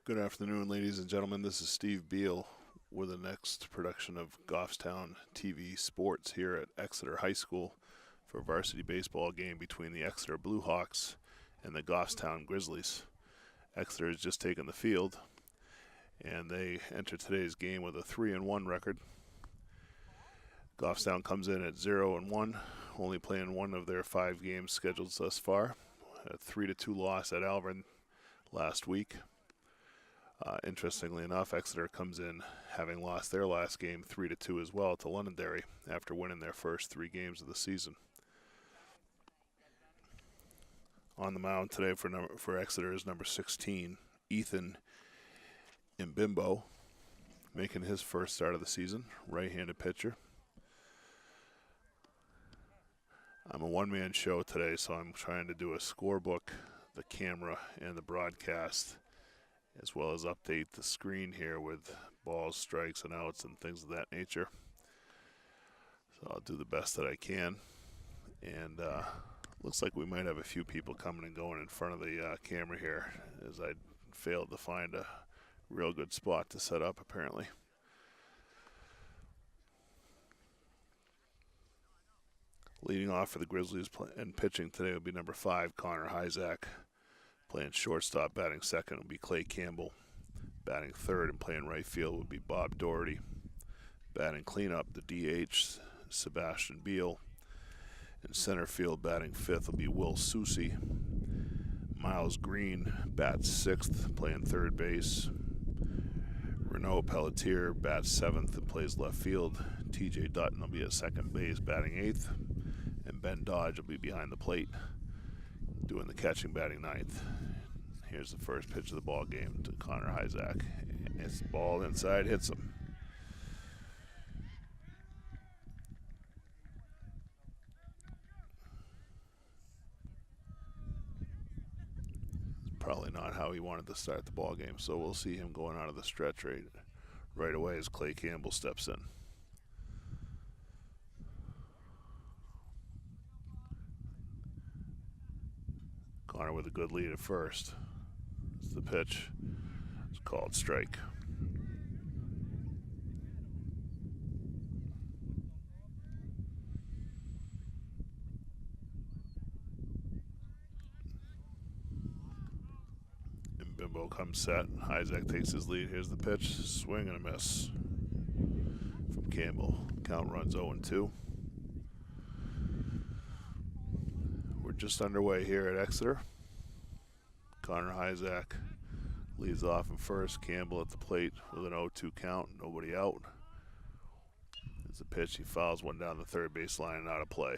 Good afternoon, ladies and gentlemen. This is Steve Beal with the next production of Goffstown TV Sports here at Exeter High School for a varsity baseball game between the Exeter Bluehawks and the Goffstown Grizzlies. Exeter has just taken the field, and they enter today's game with a 3-1 record. Goffstown comes in at 0-1, only playing one of their 5 games scheduled thus far. A 3-2 loss at Alvin last week. Interestingly enough, Exeter comes in having lost their last game 3-2 as well to Londonderry after winning their first 3 games of the season. On the mound today for Exeter is number 16, Ethan Mbimbo, making his first start of the season, right-handed pitcher. I'm a one-man show today, so I'm trying to do a scorebook, the camera, and the broadcast, as well as update the screen here with balls, strikes, and outs and things of that nature. So I'll do the best that I can. And looks like we might have a few people coming and going in front of the camera here, as I failed to find a real good spot to set up, apparently. Leading off for the Grizzlies and pitching today will be number 5, Connor Hyzak. Playing shortstop, batting second would be Clay Campbell. Batting third and playing right field would be Bob Doherty. Batting cleanup, the DH, Sebastian Beal. In center field, batting fifth will be Will Susi. Miles Green bats sixth, playing third base. Renaud Pelletier bats seventh and plays left field. TJ Dutton will be at second base, batting eighth. And Ben Dodge will be behind the plate, doing the catching, batting ninth. Here's the first pitch of the ball game to Connor Hyzak. It's ball inside, hits him. Probably not how he wanted to start the ball game, so we'll see him going out of the stretch right away as Clay Campbell steps in. Connor with a good lead at first. It's the pitch. It's called strike. And Bimbo comes set. Hyzak takes his lead. Here's the pitch. Swing and a miss from Campbell. Count runs 0-2. We're just underway here at Exeter. Connor Hyzak leads off in first. Campbell at the plate with an 0-2 count. Nobody out. It's a pitch. He fouls one down the third base line and out of play.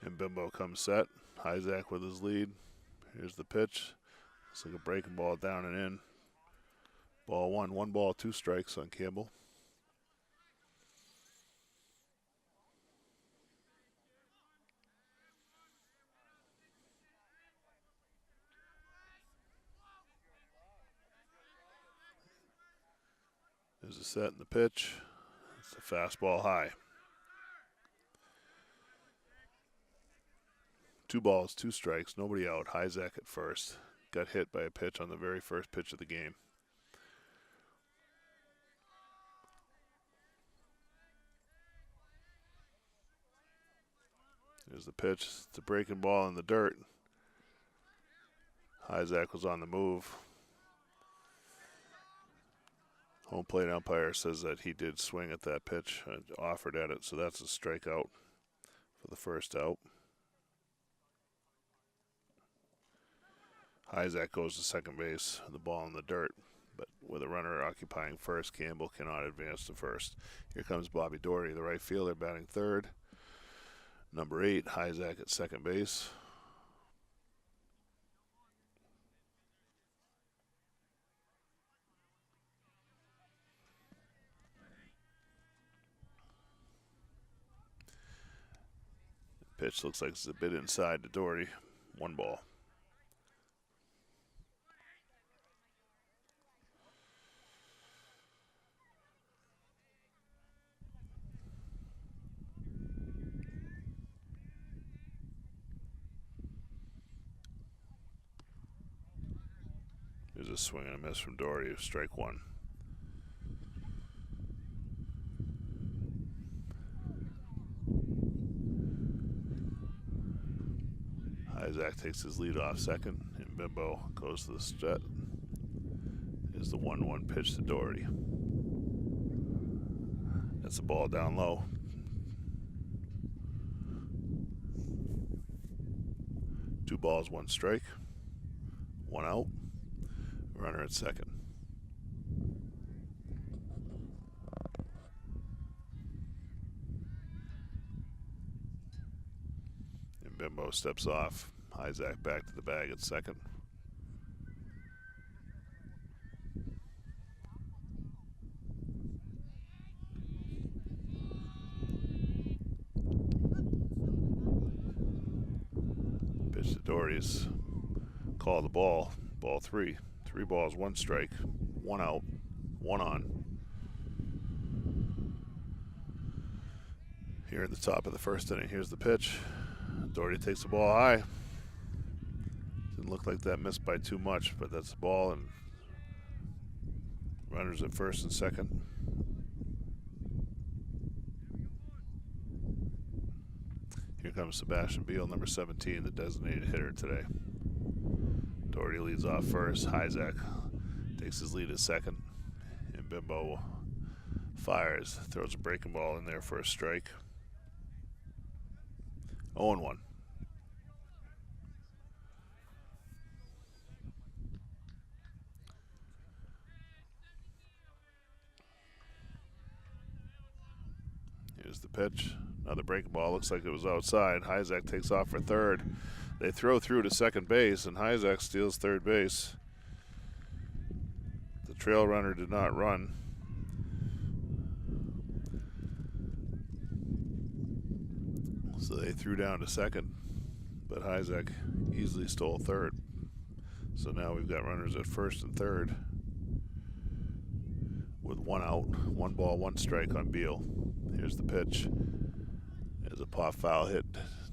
And Bimbo comes set. Hyzak with his lead. Here's the pitch. Looks like a breaking ball down and in. Ball one. 1 ball, 2 strikes on Campbell. There's a set in the pitch. It's a fastball high. 2 balls, 2 strikes, nobody out. Hyzak at first. Got hit by a pitch on the very first pitch of the game. There's the pitch. It's a breaking ball in the dirt. Hyzak was on the move. Home plate umpire says that he did swing at that pitch, offered at it, so that's a strikeout for the first out. Hyzak goes to second base, the ball in the dirt, but with a runner occupying first, Campbell cannot advance to first. Here comes Bobby Doherty, the right fielder, batting third. Number 8, Hyzak at second base. Pitch looks like it's a bit inside to Doherty. 1 ball. a swing and a miss from Doherty. Strike one. Isaac takes his lead off second, and Bimbo goes to the set. Is the 1-1 pitch to Doherty. That's a ball down low. Two balls, one strike. One out. Runner at second. And Bimbo steps off. Isaac back to the bag at second. Pitch to Doherty's. Call the ball. Ball three. 3 balls, 1 strike. 1 out. 1 on. Here in the top of the first inning. Here's the pitch. Doherty takes the ball high. Didn't look like that missed by too much, but that's the ball, and runners at first and second. Here comes Sebastian Beal, number 17, the designated hitter today. Doherty leads off first. Isaac takes his lead at second. And Bimbo fires, throws a breaking ball in there for a strike. 0-1. Here's the pitch. Another breaking ball. Looks like it was outside. Isaac takes off for third. They throw through to second base, and Isaac steals third base. The trail runner did not run. So they threw down to second, but Isaac easily stole third. So now we've got runners at first and third with 1 out, 1 ball, 1 strike on Beal. Here's the pitch. There's a pop foul hit,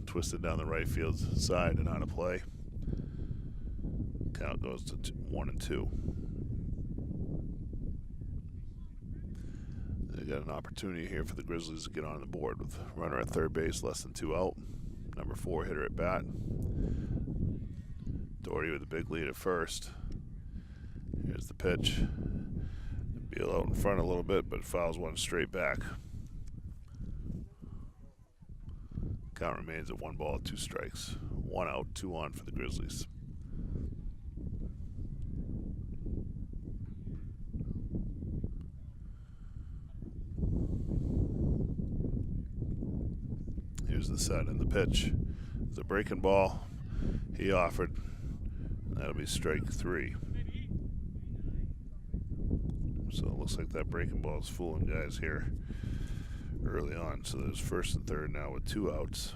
twisted down the right field side and out of play. Count goes to 1-2. They got an opportunity here for the Grizzlies to get on the board with runner at third base, less than 2 out. Number 4 hitter at bat. Doherty with a big lead at first. Here's the pitch. Beal out in front a little bit, but fouls one straight back. Count remains at 1 ball, 2 strikes. 1 out, 2 on for the Grizzlies. Here's the set and the pitch. It's a breaking ball. He offered. That'll be strike 3. So it looks like that breaking ball is fooling guys here early on. So there's first and third now with 2 outs.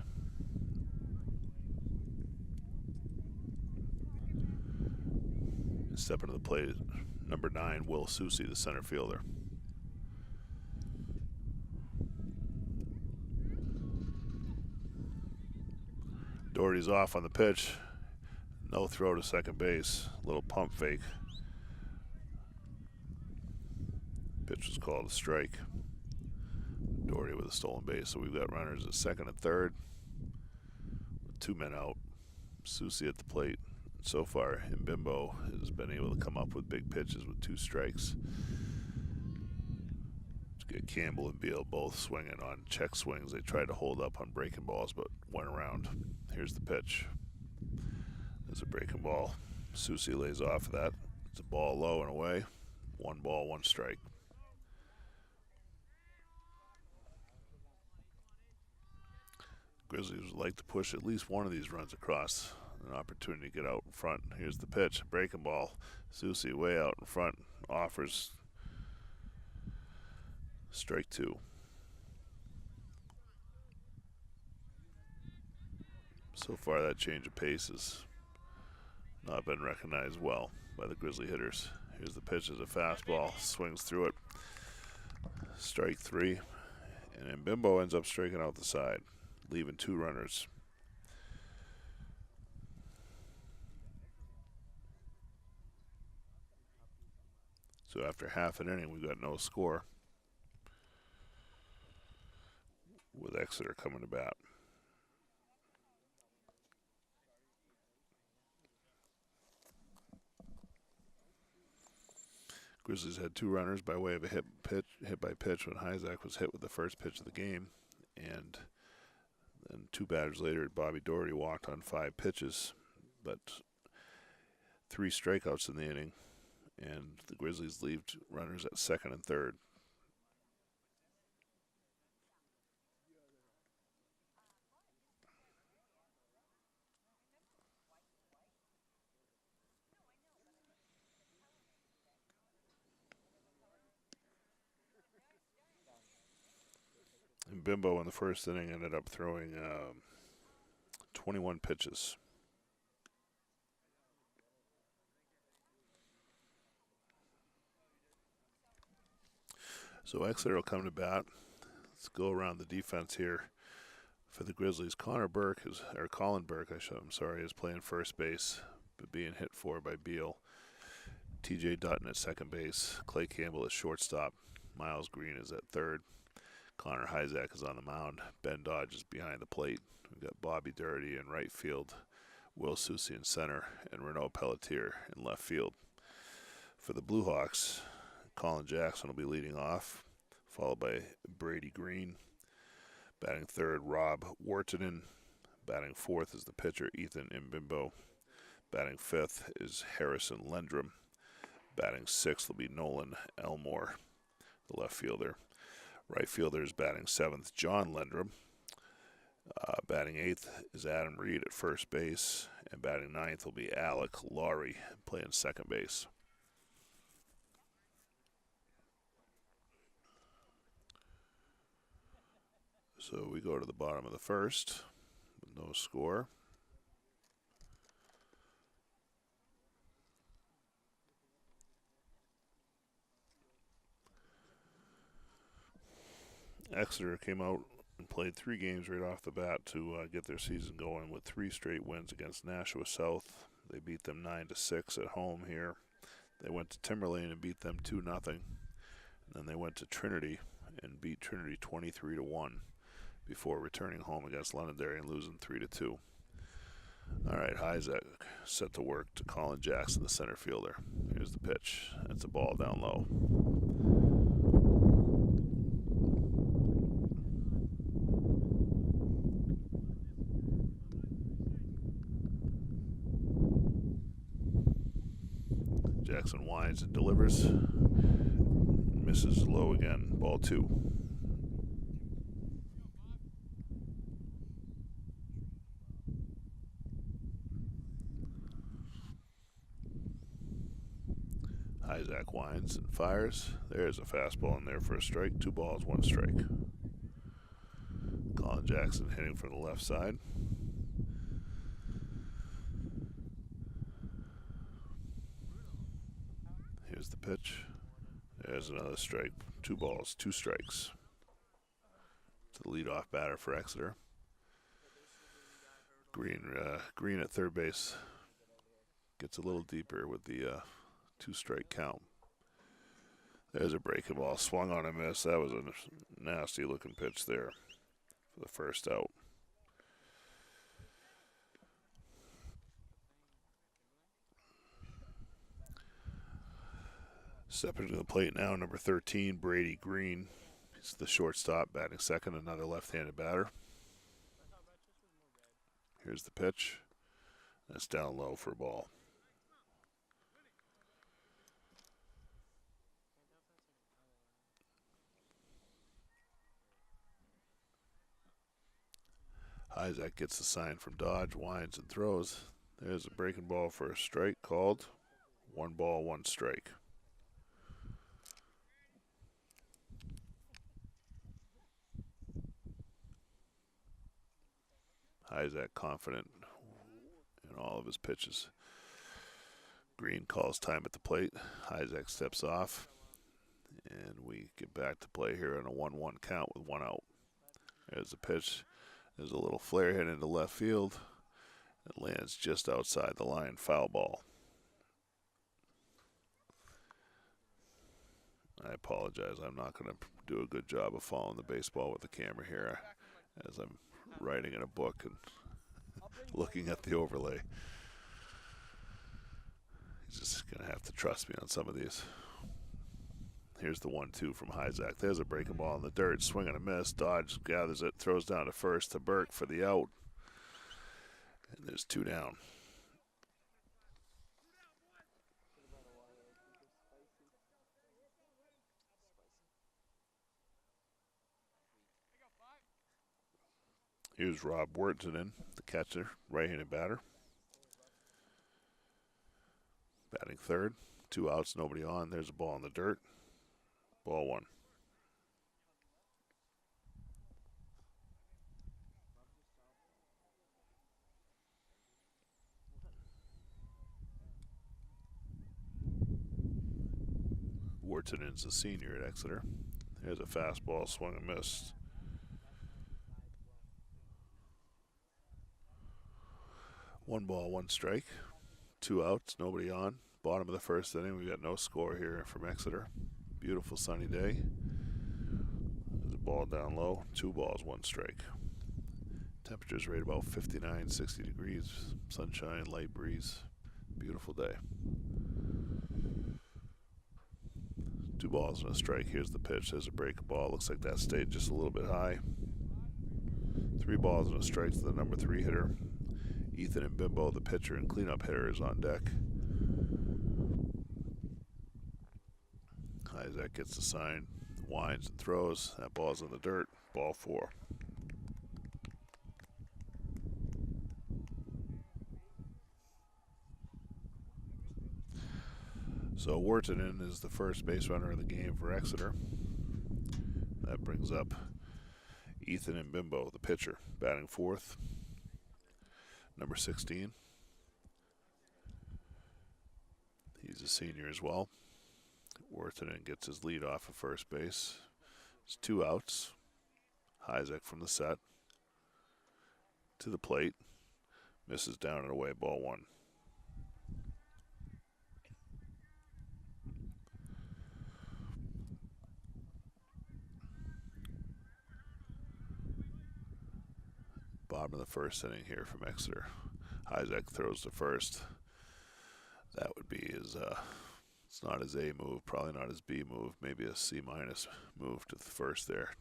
Stepping to the plate, number 9, Will Susie, the center fielder. Doherty's off on the pitch. No throw to second base. Little pump fake. Pitch was called a strike. Doherty with a stolen base. So we've got runners at second and third. With 2 men out. Susie at the plate. So far, Bimbo has been able to come up with big pitches with 2 strikes. To get Campbell and Beal both swinging on check swings. They tried to hold up on breaking balls, but went around. Here's the pitch. There's a breaking ball. Susie lays off of that. It's a ball low and away. 1 ball, 1 strike. Grizzlies would like to push at least one of these runs across. An opportunity to get out in front. Here's the pitch. Breaking ball. Susie way out in front. Offers strike 2. So far that change of pace has not been recognized well by the Grizzly hitters. Here's the pitch as a fastball. Swings through it. Strike 3. And then Bimbo ends up striking out the side, leaving 2 runners. So after half an inning, we've got no score, with Exeter coming to bat. Grizzlies had 2 runners by way of a hit by pitch when Hyzak was hit with the first pitch of the game, and then 2 batters later, Bobby Doherty walked on 5 pitches, but 3 strikeouts in the inning, and the Grizzlies left runners at second and third. And Bimbo in the first inning ended up throwing 21 pitches. So Exeter will come to bat. Let's go around the defense here for the Grizzlies. Colin Burke is playing first base, but being hit for by Beal. TJ Dutton at second base. Clay Campbell at shortstop. Miles Green is at third. Connor Hyzak is on the mound. Ben Dodge is behind the plate. We've got Bobby Doherty in right field. Will Susi in center, and Renaud Pelletier in left field. For the Blue Hawks, Colin Jackson will be leading off, followed by Brady Green. Batting third, Rob Wartenen. Batting fourth is the pitcher, Ethan Mbimbo. Batting fifth is Harrison Lendrum. Batting sixth will be Nolan Elmore, the left fielder. Right fielder is batting seventh, John Lendrum. Batting eighth is Adam Reed at first base. And batting ninth will be Alec Laurie playing second base. So we go to the bottom of the first with no score. Exeter came out and played 3 games right off the bat to get their season going with 3 straight wins against Nashua South. They beat them 9-6 at home here. They went to Timberlane and beat them 2-0. And then they went to Trinity and beat Trinity 23-1 before returning home against Londonderry and losing 3-2. All right, Hyzak set to work to Colin Jackson, the center fielder. Here's the pitch. That's a ball down low. Jackson winds and delivers. Misses low again. Ball 2. Hyzak winds and fires. There's a fastball in there for a strike. 2 balls, 1 strike. Colin Jackson hitting from the left side. Here's the pitch. There's another strike. 2 balls, 2 strikes. To the leadoff batter for Exeter. Green at third base. Gets a little deeper with the 2-strike count. There's a breaking ball. Swung on a miss. That was a nasty looking pitch there for the first out. Stepping to the plate now, number 13, Brady Green. He's the shortstop, batting second, another left-handed batter. Here's the pitch. That's down low for a ball. Hyzak gets the sign from Dodge, winds and throws. There's a breaking ball for a strike called. 1 ball, 1 strike. Hyzak confident in all of his pitches. Green calls time at the plate. Hyzak steps off. And we get back to play here on a 1-1 count with 1 out. There's the pitch. There's a little flare hit into left field. It lands just outside the line. Foul ball. I apologize. I'm not going to do a good job of following the baseball with the camera here as I'm writing in a book and looking at the overlay. He's just going to have to trust me on some of these. Here's the 1-2 from Hyzak. There's a breaking ball in the dirt. Swing and a miss. Dodge gathers it, throws down to first to Burke for the out. And there's 2 down. Here's Rob Worthington, the catcher, right-handed batter. Batting third. 2 outs, nobody on. There's a ball in the dirt. Ball 1. Worthington's a senior at Exeter. There's a fastball, swung and missed. 1 ball, 1 strike. 2 outs, nobody on. Bottom of the first inning, we got no score here from Exeter. Beautiful sunny day. There's a ball down low. 2 balls, 1 strike. Temperature's right about 59, 60 degrees. Sunshine, light breeze. Beautiful day. 2 balls and a strike. Here's the pitch. There's a breaking ball. Looks like that stayed just a little bit high. 3 balls and a strike to the number 3 hitter. Ethan and Bimbo, the pitcher and cleanup hitter, is on deck. Hyzak gets the sign, winds and throws. That ball's in the dirt. Ball 4. So Worthington is the first base runner of the game for Exeter. That brings up Ethan and Bimbo, the pitcher, batting 4th. Number 16. He's a senior as well. Worthington gets his lead off of first base. It's 2 outs. Hyzak from the set. To the plate. Misses down and away, ball 1. Bottom of the first inning here from Exeter. Hyzak throws to first. That would be his, it's not his A move, probably not his B move, maybe a C- move to the first there.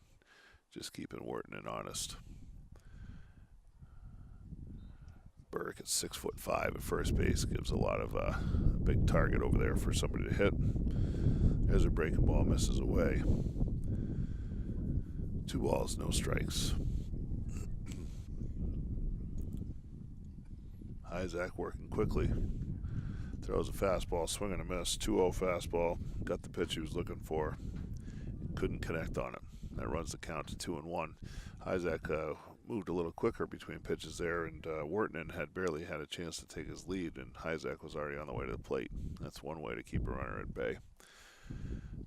Just keeping Worthington honest. Burke at 6'5" at first base gives a lot of a big target over there for somebody to hit. There's a breaking ball, misses away. 2 balls, no strikes. Hyzak working quickly. Throws a fastball, swing and a miss. 2-0 fastball. Got the pitch he was looking for. Couldn't connect on it. That runs the count to 2-1. Hyzak moved a little quicker between pitches there, and Worthington had barely had a chance to take his lead, and Hyzak was already on the way to the plate. That's one way to keep a runner at bay.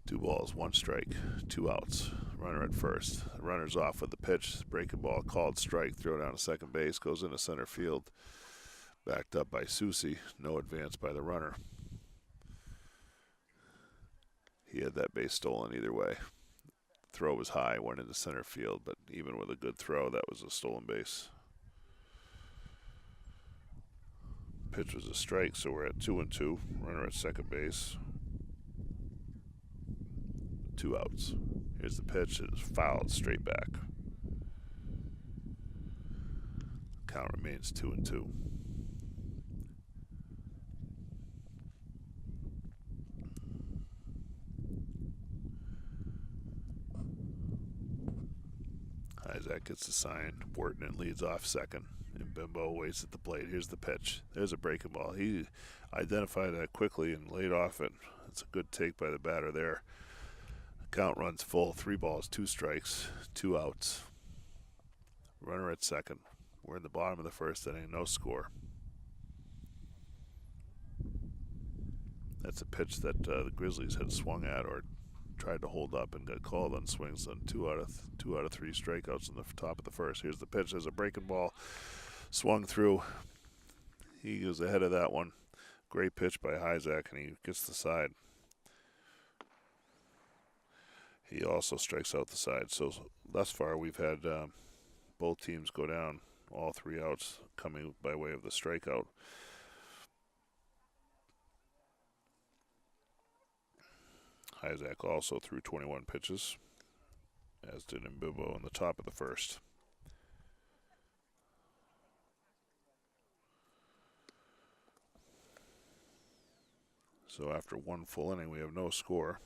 2 balls, 1 strike, 2 outs. Runner at first. The runner's off with the pitch. Breaking ball, called strike. Throw down to second base. Goes into center field. Backed up by Susi. No advance by the runner. He had that base stolen either way. Throw was high, went into center field, but even with a good throw, that was a stolen base. Pitch was a strike, so we're at 2-2. Runner at second base. 2 outs. Here's the pitch. It is fouled straight back. Count remains 2-2. Hyzak gets the sign. Worthington leads off second. And Bimbo waits at the plate. Here's the pitch. There's a breaking ball. He identified that quickly and laid off it. It's a good take by the batter there. The count runs full. 3 balls, 2 strikes, 2 outs. Runner at second. We're in the bottom of the first inning. No score. That's a pitch that the Grizzlies had swung at or tried to hold up and got called on swings on 2 out of 3 strikeouts in the top of the first. Here's the pitch. There's a breaking ball. Swung through. He was ahead of that one. Great pitch by Hyzak, and he gets the side. He also strikes out the side. So thus far, we've had both teams go down, all 3 outs coming by way of the strikeout. Isaac also threw 21 pitches, as did Mbimbo in the top of the first. So after 1 full inning, we have no score.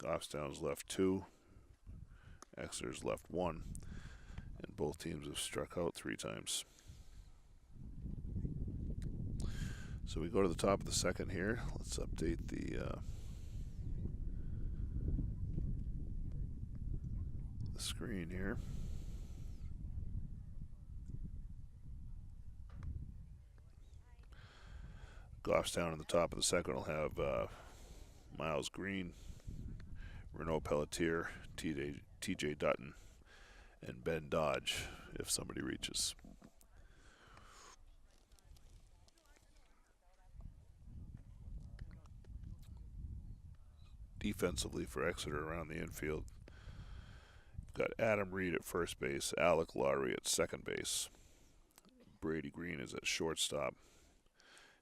Goffstown's left 2, Exeter's left 1, and both teams have struck out 3 times. So we go to the top of the second here. Let's update the screen here. Goffstown in the top of the second will have Miles Green, Renaud Pelletier, TJ Dutton, and Ben Dodge if somebody reaches. Defensively for Exeter around the infield, we've got Adam Reed at first base, Alec Lowry at second base, Brady Green is at shortstop,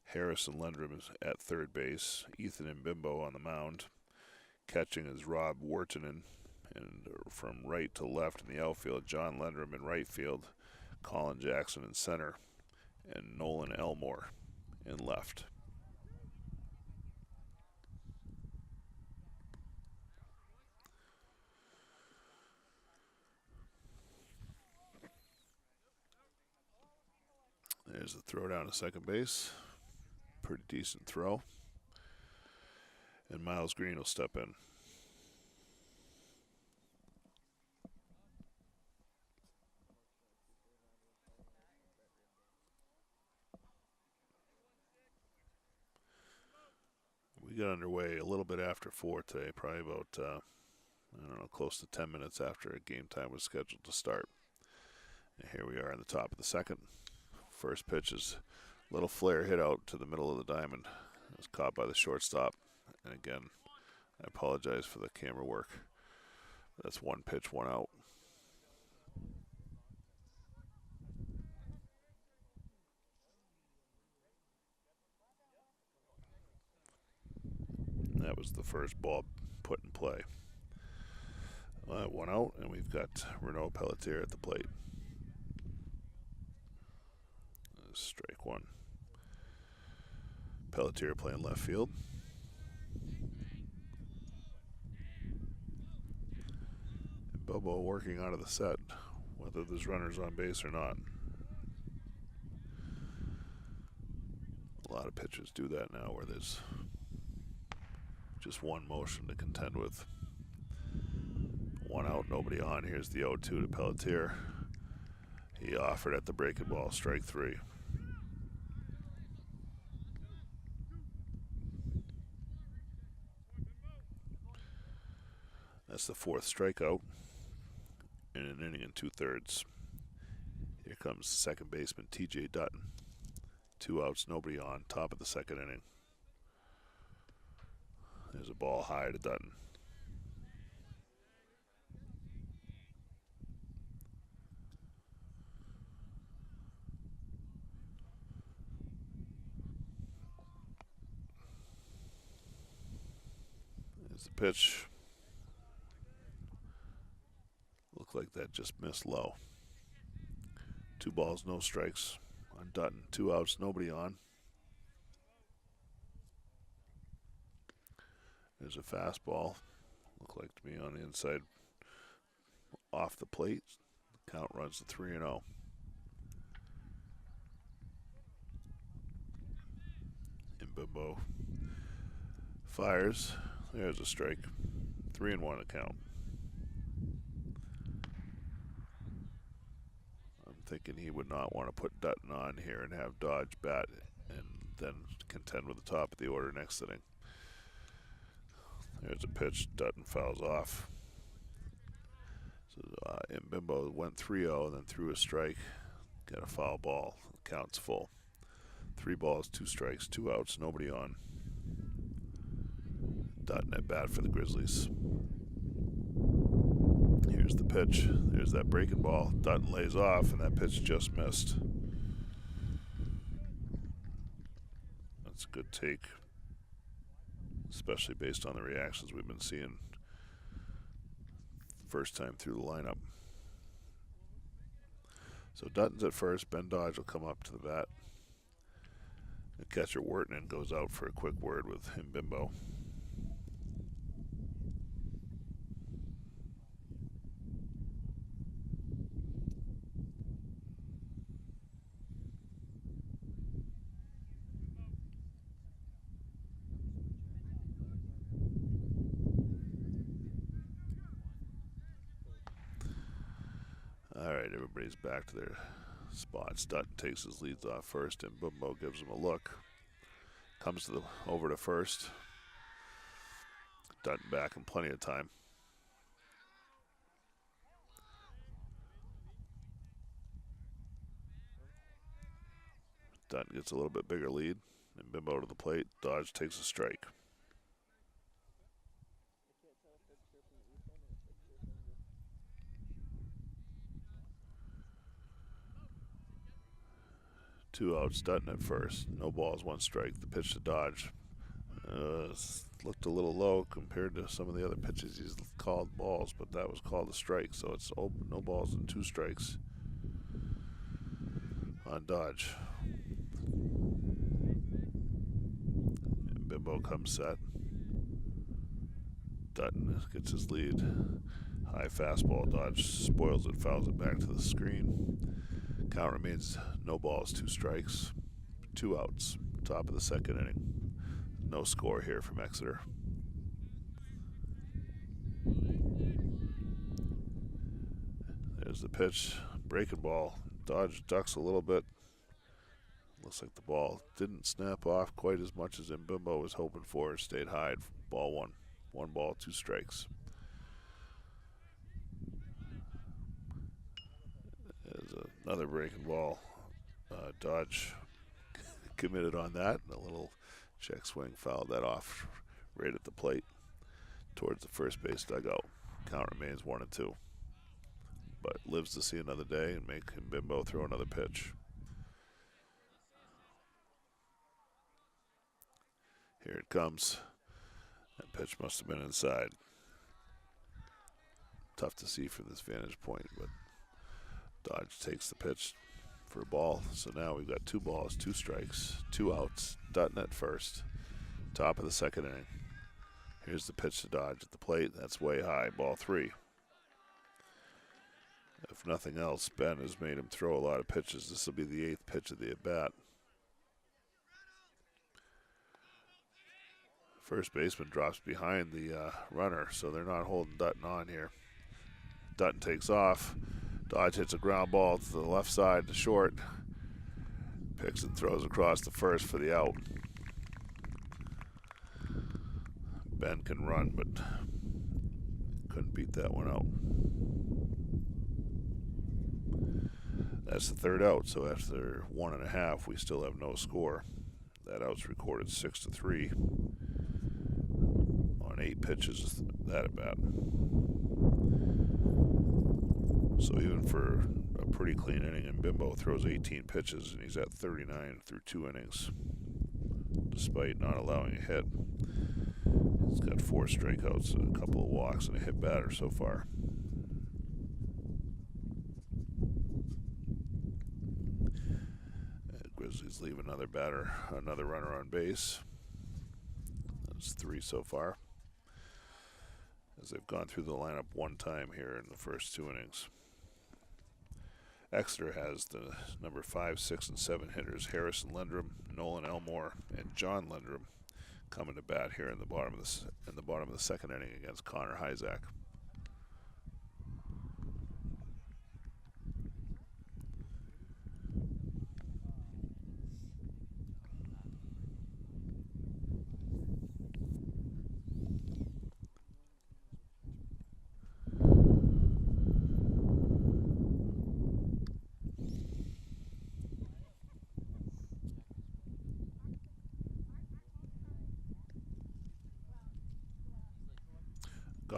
Harrison Lendrum is at third base, Ethan Mbimbo on the mound. Catching is Rob Wartinen, and from right to left in the outfield, John Lendrum in right field, Colin Jackson in center, and Nolan Elmore in left. There's the throw down to second base. Pretty decent throw. And Miles Green will step in. We got underway a little bit after 4 today, probably about, close to 10 minutes after game time was scheduled to start. And here we are in the top of the second. First pitch is a little flare hit out to the middle of the diamond. It was caught by the shortstop. And again, I apologize for the camera work. That's 1 pitch, 1 out. That was the first ball put in play. 1 out, and we've got Renaud Pelletier at the plate. Strike 1. Pelletier playing left field. And Bobo working out of the set, whether there's runners on base or not. A lot of pitchers do that now where there's just one motion to contend with. 1 out, nobody on. Here's the 0-2 to Pelletier. He offered at the breaking ball, strike 3. That's the 4th strikeout in an inning and 2/3. Here comes second baseman TJ Dutton. 2 outs, nobody on, top of the second inning. There's a ball high to Dutton. There's the pitch. Looked like that just missed low. 2 balls, no strikes on Dutton. 2 outs, nobody on. There's a fastball. Looked like to me on the inside off the plate. The count runs to 3-0. Mbimbo fires. There's a strike. 3-1 to count. I'm thinking he would not want to put Dutton on here and have Dodge bat and then contend with the top of the order next inning. There's a pitch. Dutton fouls off. So Mbimbo went 3-0 and then threw a strike. Got a foul ball. Counts full. 3 balls, 2 strikes, 2 outs, nobody on. Dutton at bat for the Grizzlies. Here's the pitch. There's that breaking ball. Dutton lays off, and that pitch just missed. That's a good take, especially based on the reactions we've been seeing first time through the lineup. So Dutton's at first. Ben Dodge will come up to the bat. The catcher Wortman goes out for a quick word with him, Bimbo. All right, everybody's back to their spots. Dutton takes his leads off first, and Bimbo gives him a look. Comes to over to first. Dutton back in plenty of time. Dutton gets a little bit bigger lead, and Bimbo to the plate. Dodge takes a strike. Two outs, Dutton at first. No balls, one strike. The pitch to Dodge looked a little low compared to some of the other pitches he's called balls, but that was called a strike, so it's no balls and two strikes on Dodge. And Bimbo comes set. Dutton gets his lead. High fastball. Dodge spoils it, fouls it back to the screen. Count remains no balls, two strikes, two outs. Top of the second inning. No score here from Exeter. There's the pitch. Breaking ball. Dodge ducks a little bit. Looks like the ball didn't snap off quite as much as Bimbo was hoping for. It stayed high. Ball one. One ball, two strikes. There's another breaking ball. Dodge committed on that. A little check swing fouled that off right at the plate towards the first base dugout. Count remains 1-2. But lives to see another day and make Bimbo throw another pitch. Here it comes. That pitch must have been inside. Tough to see from this vantage point, but Dodge takes the pitch for a ball. So now we've got two balls, two strikes, two outs. Dutton at first. Top of the second inning. Here's the pitch to Dodge at the plate. That's way high. Ball three. If nothing else, Ben has made him throw a lot of pitches. This will be the 8th pitch of the at-bat. First baseman drops behind the runner, so they're not holding Dutton on here. Dutton takes off. Dodge hits a ground ball to the left side to short. Picks and throws across the first for the out. Ben can run, but couldn't beat that one out. That's the third out, so after 1.5, we still have no score. That out's recorded 6-3 on 8 pitches. That at bat. So even for a pretty clean inning, and Bimbo throws 18 pitches, and he's at 39 through 2 innings, despite not allowing a hit. He's got 4 strikeouts, a couple of walks, and a hit batter so far. Grizzlies leave another batter, another runner on base. That's 3 so far, as they've gone through the lineup one time here in the first 2 innings. Exeter has the number 5, 6, and 7 hitters, Harrison Lendrum, Nolan Elmore, and John Lendrum, coming to bat here in the bottom of the second inning against Connor Hyzak.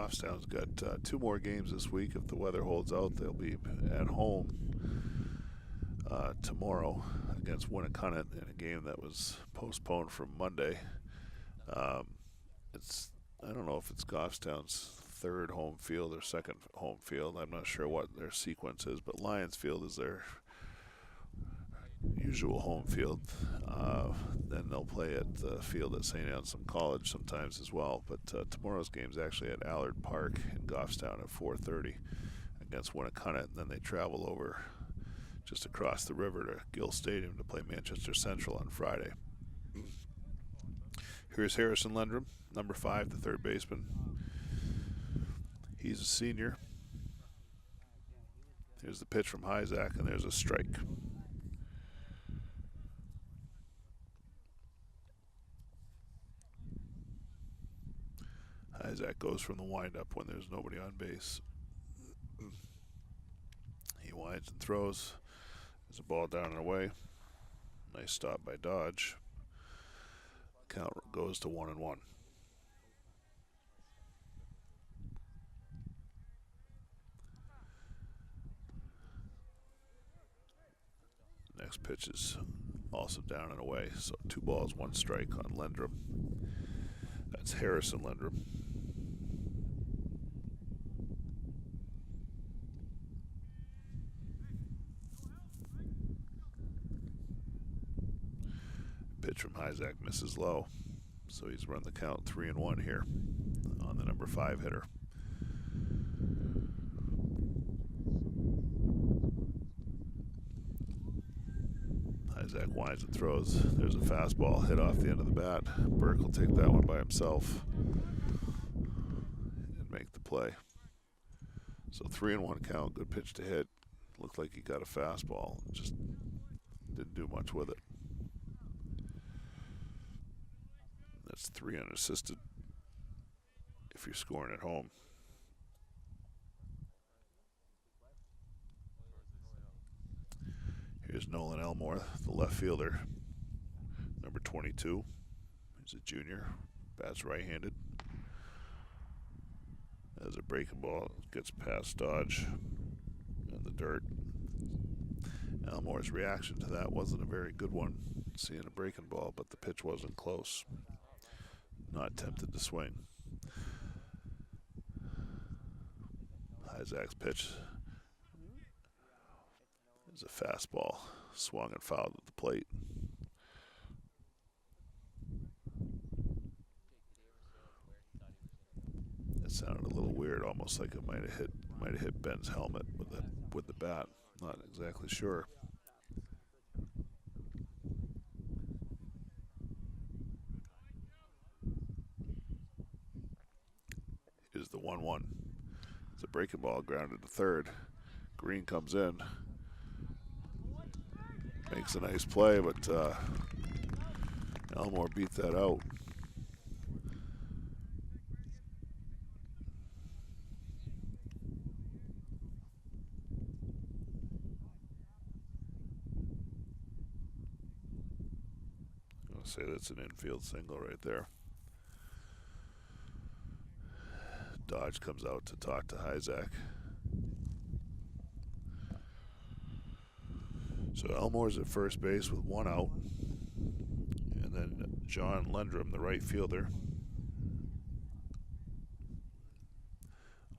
Goffstown's got 2 more games this week. If the weather holds out, they'll be at home tomorrow against Winnicott in a game that was postponed from Monday. I don't know if it's Goffstown's third home field or second home field. I'm not sure what their sequence is, but Lions Field is their usual home field. Then they'll play at the field at St. Anselm College sometimes as well. But tomorrow's game is actually at Allard Park in Goffstown at 4:30 against Winnicott, and then they travel over just across the river to Gill Stadium to play Manchester Central on Friday. Here's Harrison Lendrum, number 5, the third baseman. He's a senior. Here's the pitch from Hyzak, and there's a strike. Hyzak goes from the windup when there's nobody on base. He winds and throws. There's a ball down and away. Nice stop by Dodge. Count goes to 1-1. Next pitch is also down and away. So 2 balls, 1 strike on Lendrum. That's Harrison Lendrum. Pitch from Hyzak misses low. So he's run the count 3-1 here on the number 5 hitter. Hyzak winds and throws. There's a fastball hit off the end of the bat. Burke will take that one by himself and make the play. So 3-1 count, good pitch to hit. Looked like he got a fastball, just didn't do much with it. That's 3 unassisted if you're scoring at home. Here's Nolan Elmore, the left fielder, number 22. He's a junior, bats right-handed. As a breaking ball, gets past Dodge in the dirt. Elmore's reaction to that wasn't a very good one, seeing a breaking ball, but the pitch wasn't close. Not tempted to swing. Hyzak's pitch is a fastball, swung and fouled at the plate. It sounded a little weird, almost like it might have hit Ben's helmet with the bat. Not exactly sure. Is the 1-1. It's a breaking ball grounded to third. Green comes in, makes a nice play, but Elmore beat that out. I'll say that's an infield single right there. Dodge comes out to talk to Hyzak. So Elmore's at first base with 1 out. And then John Lendrum, the right fielder,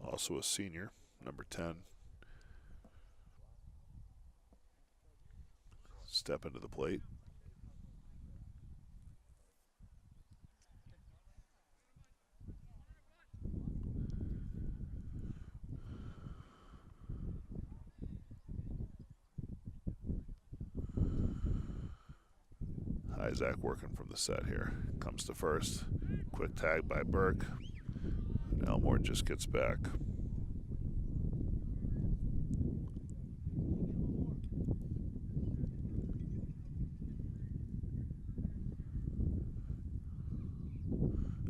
also a senior, number 10. Step into the plate. Hyzak working from the set here. Comes to first. Quick tag by Burke. And Elmore just gets back.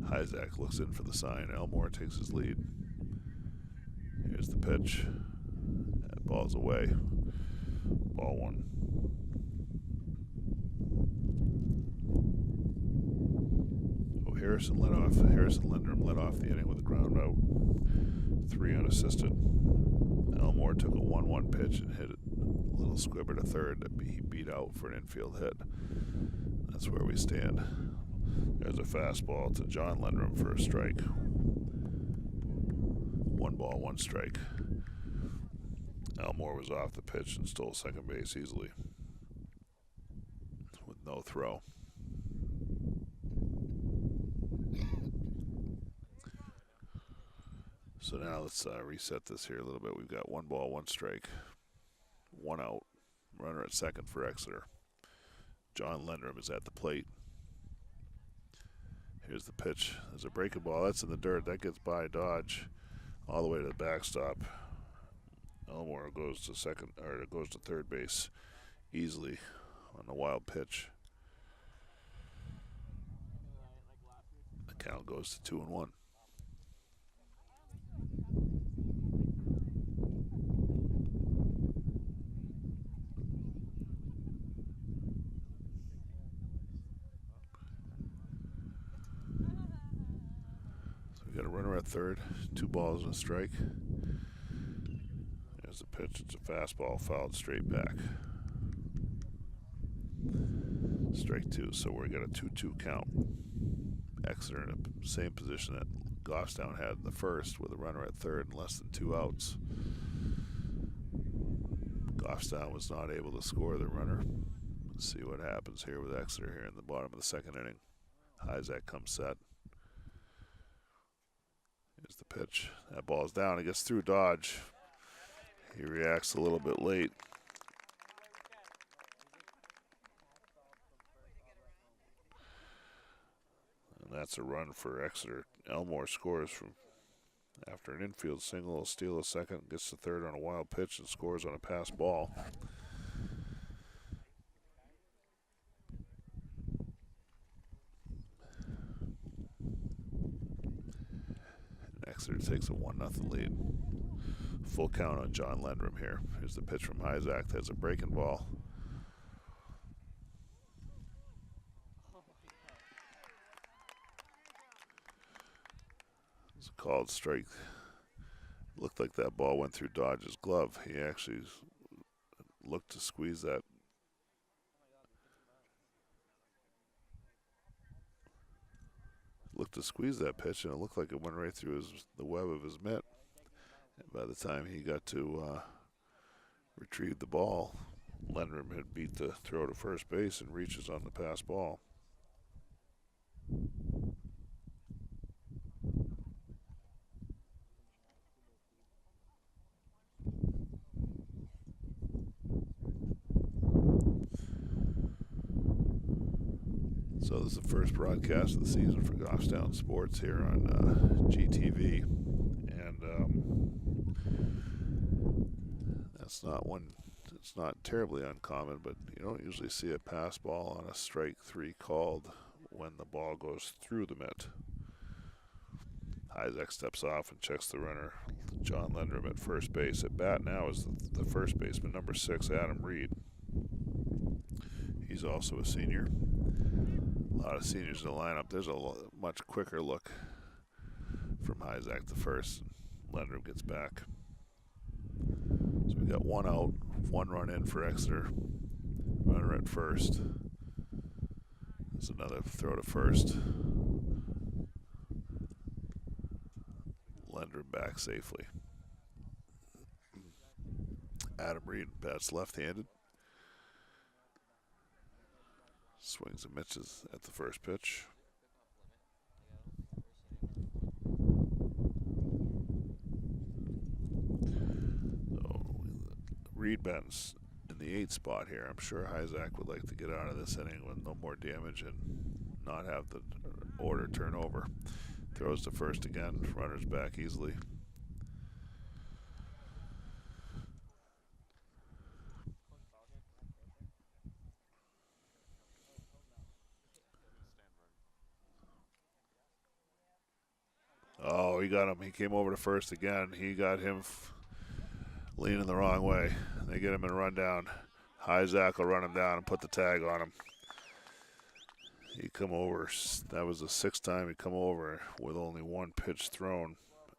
Hyzak looks in for the sign. Elmore takes his lead. Here's the pitch. That ball's away. Ball 1. Harrison Lindrum led off the inning with a ground out, 3 unassisted. Elmore took a 1-1 pitch and hit a little squibber to third that he beat out for an infield hit. That's where we stand. There's a fastball to John Lindrum for a strike. 1 ball, 1 strike. Elmore was off the pitch and stole second base easily with no throw. So now let's reset this here a little bit. We've got 1 ball, 1 strike, 1 out. Runner at second for Exeter. John Lindrum is at the plate. Here's the pitch. There's a breaking ball. That's in the dirt. That gets by Dodge all the way to the backstop. Elmore goes to third base easily on the wild pitch. The count goes to 2-1. So we got a runner at third, 2 balls and a strike. There's the pitch. It's a fastball fouled straight back. Strike 2. So we got a 2-2 count. Exeter in the same position that Goffstown had in the first, with a runner at third and less than 2 outs. Goffstown was not able to score the runner. Let's see what happens here with Exeter here in the bottom of the second inning. Hyzak comes set. Here's the pitch. That ball's down. It gets through Dodge. He reacts a little bit late. And that's a run for Exeter. Elmore scores from after an infield single, steal a second, gets to third on a wild pitch, and scores on a pass ball. And Exeter takes a 1-0 lead. Full count on John Lindrum here. Here's the pitch from Hyzak. That's a breaking ball. It's a called strike. Looked like that ball went through Dodge's glove. He actually looked to squeeze that. Pitch, and it looked like it went right through the web of his mitt. And by the time he got to retrieve the ball, Lindrum had beat the throw to first base and reaches on the pass ball. So this is the first broadcast of the season for Goffstown Sports here on GTV, and that's not one. It's not terribly uncommon, but you don't usually see a pass ball on a strike 3 called when the ball goes through the mitt. Hyzak steps off and checks the runner, John Lindrum, at first base. At bat now is the first baseman, number 6, Adam Reed. He's also a senior. A lot of seniors in the lineup. There's a much quicker look from Hyzak to first. Lindrum gets back. So we got 1 out, 1 run in for Exeter. Runner at first. There's another throw to first. Lindrum back safely. Adam Reed bats left-handed. Swings and misses at the first pitch. So Reed batting in the 8th spot here. I'm sure Hyzak would like to get out of this inning with no more damage and not have the order turn over. Throws to first again. Runner's back easily. Oh, he got him. He came over to first again. He got him leaning the wrong way. They get him in a rundown. Hyzak will run him down and put the tag on him. He come over. That was the 6th time he come over with only 1 pitch thrown,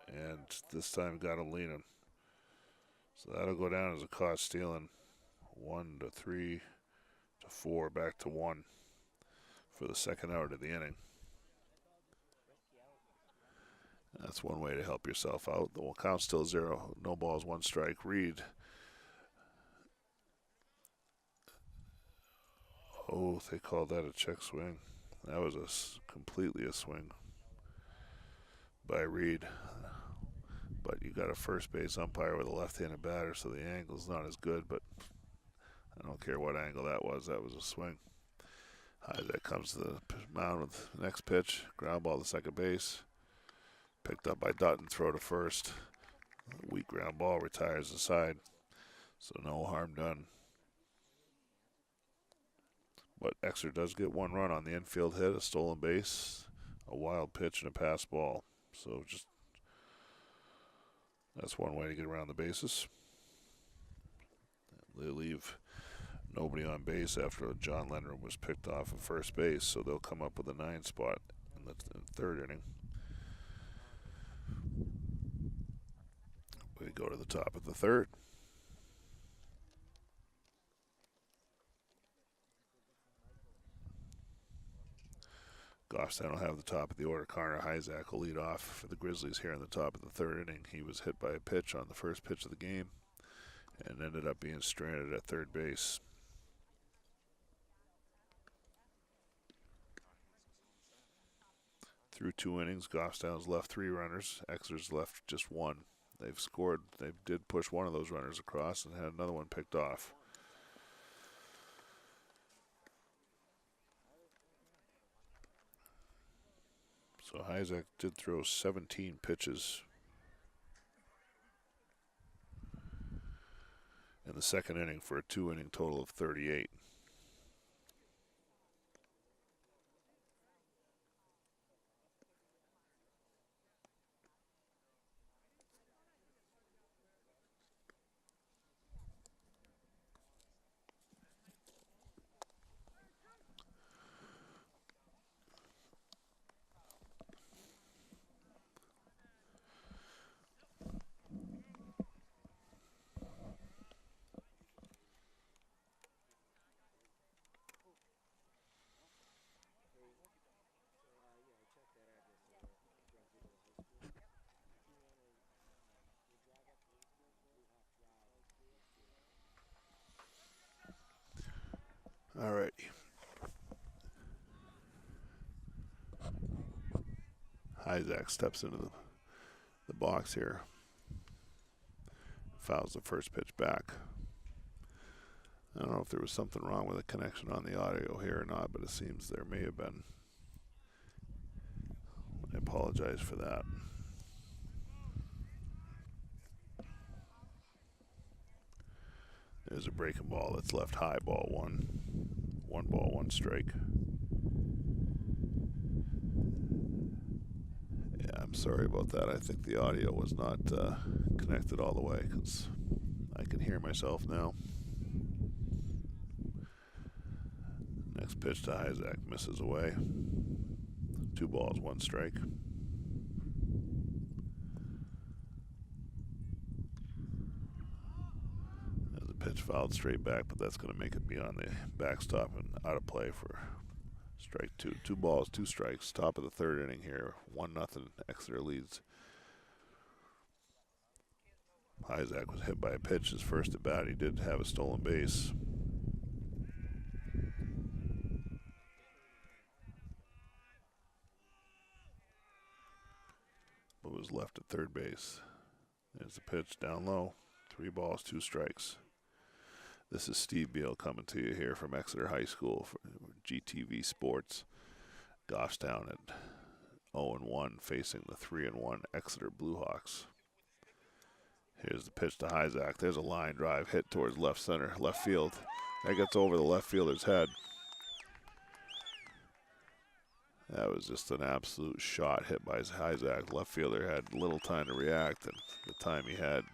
and this time got him leaning. So that'll go down as a caught stealing. 1 to 3 to 4, back to 1 for the second out of the inning. That's one way to help yourself out. The count's still 0. No balls, 1 strike. Reed. Oh, they called that a check swing. That was completely a swing by Reed. But you got a first base umpire with a left-handed batter, so the angle's not as good, but I don't care what angle that was a swing. That comes to the mound with the next pitch. Ground ball to second base. Picked up by Dutton, throw to first. Weak ground ball, retires aside. So no harm done. But Exeter does get 1 run on the infield hit, a stolen base, a wild pitch, and a pass ball. So just that's one way to get around the bases. They leave nobody on base after John Leonard was picked off at first base, so they'll come up with a 9 spot in the 3rd inning. We go to the top of the 3rd. Goffstown will have the top of the order. Connor Hyzak will lead off for the Grizzlies here in the top of the 3rd inning. He was hit by a pitch on the first pitch of the game and ended up being stranded at third base. Through 2 innings, Goffstown's left 3 runners. Exeter's left just 1. They've scored. They did push one of those runners across and had another one picked off. So Hyzak did throw 17 pitches in the 2nd inning for a 2-inning total of 38. All right. Hyzak steps into the box here. Fouls the first pitch back. I don't know if there was something wrong with the connection on the audio here or not, but it seems there may have been. I apologize for that. There's a breaking ball that's left high, ball 1. 1 ball, 1 strike. Yeah, I'm sorry about that. I think the audio was not connected all the way because I can hear myself now. Next pitch to Hyzak misses away. 2 balls, 1 strike. There's a pitch fouled straight back, but that's going to make it beyond the backstop and out of play for strike 2. 2 balls, 2 strikes. Top of the 3rd inning here. 1-0. Exeter leads. Hyzak was hit by a pitch his first at bat. He did have a stolen base. But was left at third base. There's the pitch down low. 3 balls, 2 strikes. This is Steve Beal coming to you here from Exeter High School for GTV Sports. Goffstown at 0-1 facing the 3-1 Exeter Bluehawks. Here's the pitch to Hyzak. There's a line drive hit towards left center, left field. That gets over the left fielder's head. That was just an absolute shot hit by Hyzak. Left fielder had little time to react, and the time he had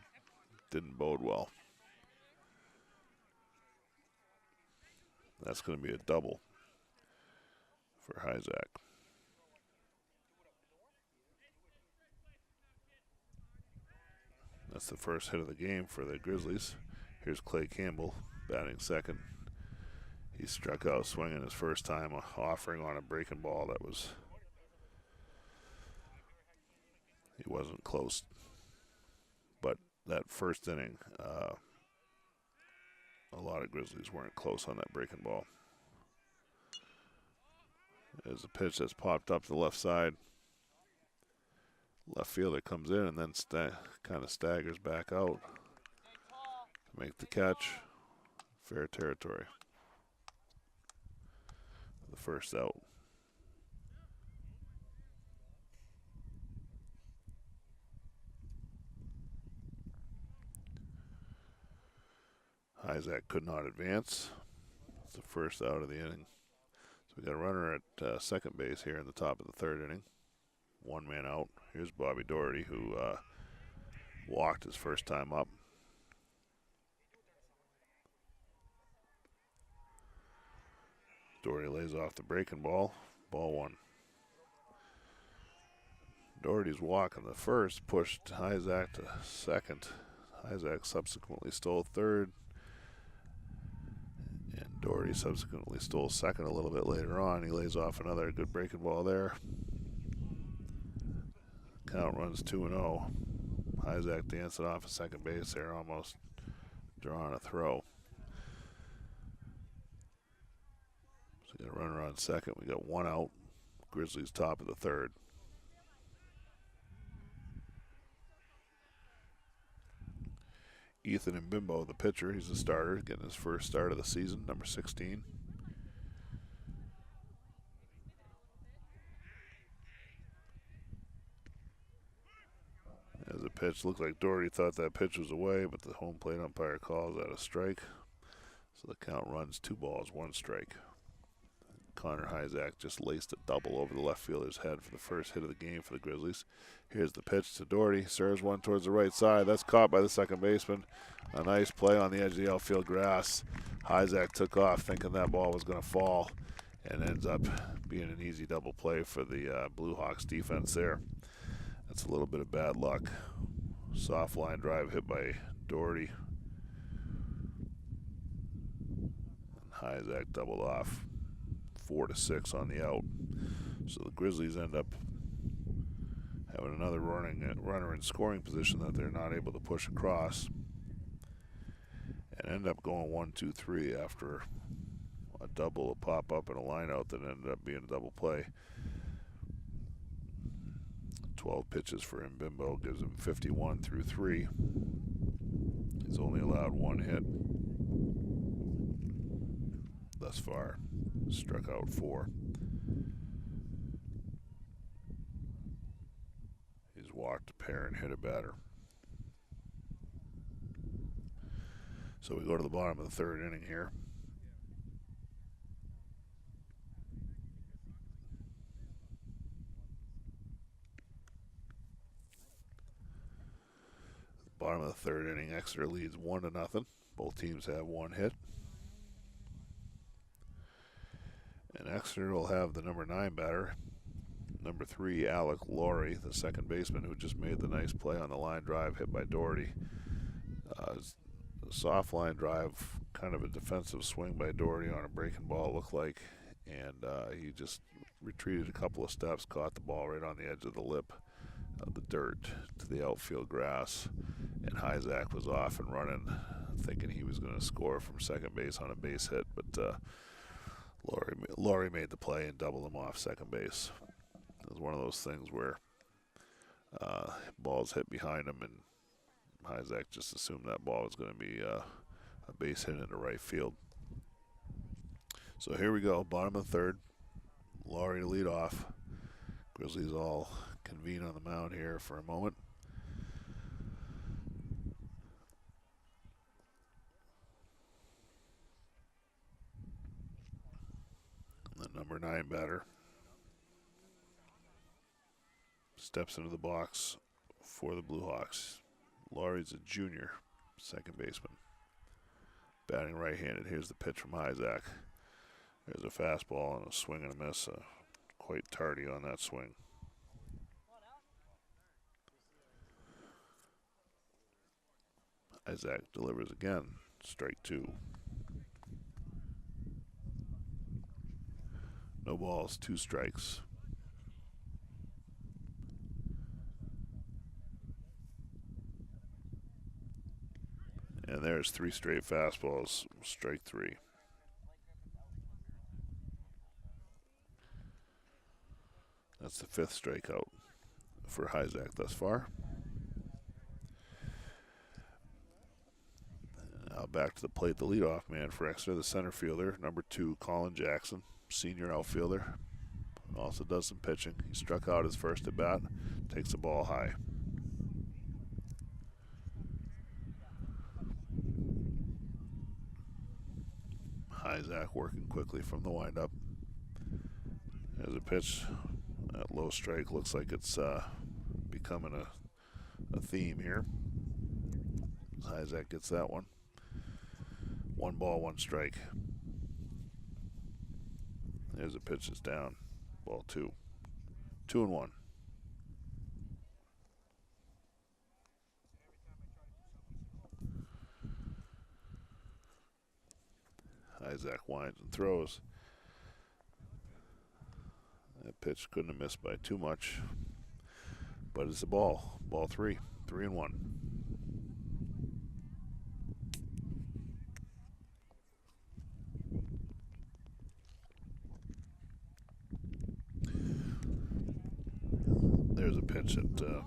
didn't bode well. That's going to be a double for Hyzak. That's the first hit of the game for the Grizzlies. Here's Clay Campbell batting second. He struck out swinging his first time, offering on a breaking ball that was, he wasn't close. But that first inning, a lot of Grizzlies weren't close on that breaking ball. There's a pitch that's popped up to the left side. Left fielder comes in and then kind of staggers back out to make the catch. Fair territory. The first out. Hyzak could not advance. It's the first out of the inning. So we got a runner at second base here in the top of the third inning. One man out. Here's Bobby Doherty, who walked his first time up. Doherty lays off the breaking ball. Ball one. Doherty's walk in the first pushed Hyzak to second. Hyzak subsequently stole third. And Doherty subsequently stole second a little bit later on. He lays off another good breaking ball there. Count runs 2-0. Hyzak dancing off at second base there, almost drawing a throw. So we got a runner on second. We got one out. Grizzlies top of the third. Ethan Mbimbo, the pitcher, he's the starter, getting his first start of the season, number 16. As a pitch, looked like Doherty thought that pitch was away, but the home plate umpire calls that a strike. So the count runs 2 balls, 1 strike. Connor Hyzak just laced a double over the left fielder's head for the first hit of the game for the Grizzlies. Here's the pitch to Doherty. Serves one towards the right side. That's caught by the second baseman. A nice play on the edge of the outfield grass. Hyzak took off thinking that ball was going to fall and ends up being an easy double play for the Blue Hawks defense there. That's a little bit of bad luck. Soft line drive hit by Doherty. And Hyzak doubled off. 4-6 on the out. So the Grizzlies end up having another runner in scoring position that they're not able to push across, and end up going 1-2-3 after a double, a pop up, and a line out that ended up being a double play. 12 pitches for Mbimbo gives him 51 through 3. He's only allowed 1 hit thus far. Struck out 4. He's walked a pair and hit a batter. So we go to the bottom of the third inning here. Bottom of the third inning, Exeter leads 1-0. Both teams have 1 hit. And Exeter will have the number 9 batter, number 3, Alec Laurie, the second baseman, who just made the nice play on the line drive hit by Doherty. Soft line drive, kind of a defensive swing by Doherty on a breaking ball, looked like, and he just retreated a couple of steps, caught the ball right on the edge of the lip of the dirt to the outfield grass, and Hyzak was off and running, thinking he was going to score from second base on a base hit, but Laurie made the play and doubled him off second base. It was one of those things where balls hit behind him, and Hyzak just assumed that ball was going to be a base hit into right field. So here we go, bottom of the third. Laurie to lead off. Grizzlies all convene on the mound here for a moment. The number 9 batter steps into the box for the Blue Hawks. Laurie's a junior, second baseman. Batting right-handed. Here's the pitch from Hyzak. There's a fastball and a swing and a miss. Quite tardy on that swing. Isaac delivers again. Strike two. No balls, 2 strikes. And there's 3 straight fastballs. Strike 3. That's the 5th strikeout for Isaac thus far. Now back to the plate, the leadoff man for Exeter, the center fielder, number 2, Colin Jackson, senior outfielder. Also does some pitching. He struck out his first at bat, takes the ball high. Isaac working quickly from the windup. There's a pitch. That low strike looks like it's becoming a theme here. Isaac gets that one. 1 ball, 1 strike. There's a pitch that's down. Ball 2. 2-1. Isaac winds and throws. That pitch couldn't have missed by too much. But it's a ball. Ball 3. 3-1. There's a pitch that the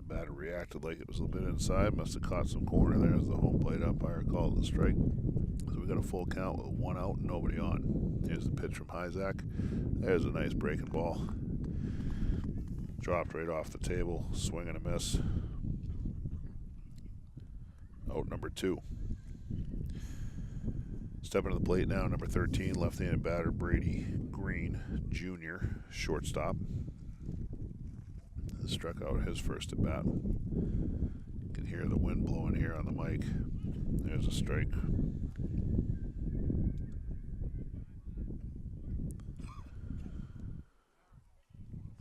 batter reacted like it was a little bit inside. Must have caught some corner there as the home plate umpire called it a strike. So we got a full count with 1 out and nobody on. Here's the pitch from Isaac. There's a nice breaking ball. Dropped right off the table. Swing and a miss. Out number 2. Stepping to the plate now, number 13, left-handed batter Brady Green Jr., shortstop. Struck out his first at bat. You can hear the wind blowing here on the mic. There's a strike.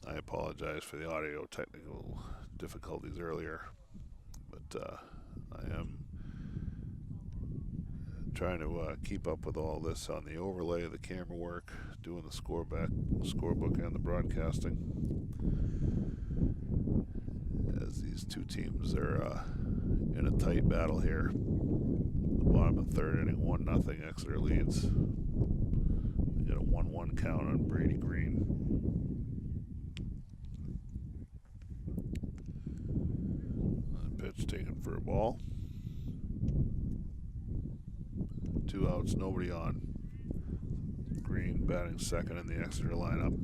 I apologize for the audio technical difficulties earlier, but I am trying to keep up with all this on the overlay of the camera work, doing the scorebook and the broadcasting. As these two teams are in a tight battle here. The bottom of the 3rd inning, 1-0. Exeter leads. They get a 1-1 count on Brady Green. Pitch taken for a ball. 2 outs, nobody on. Green batting second in the Exeter lineup.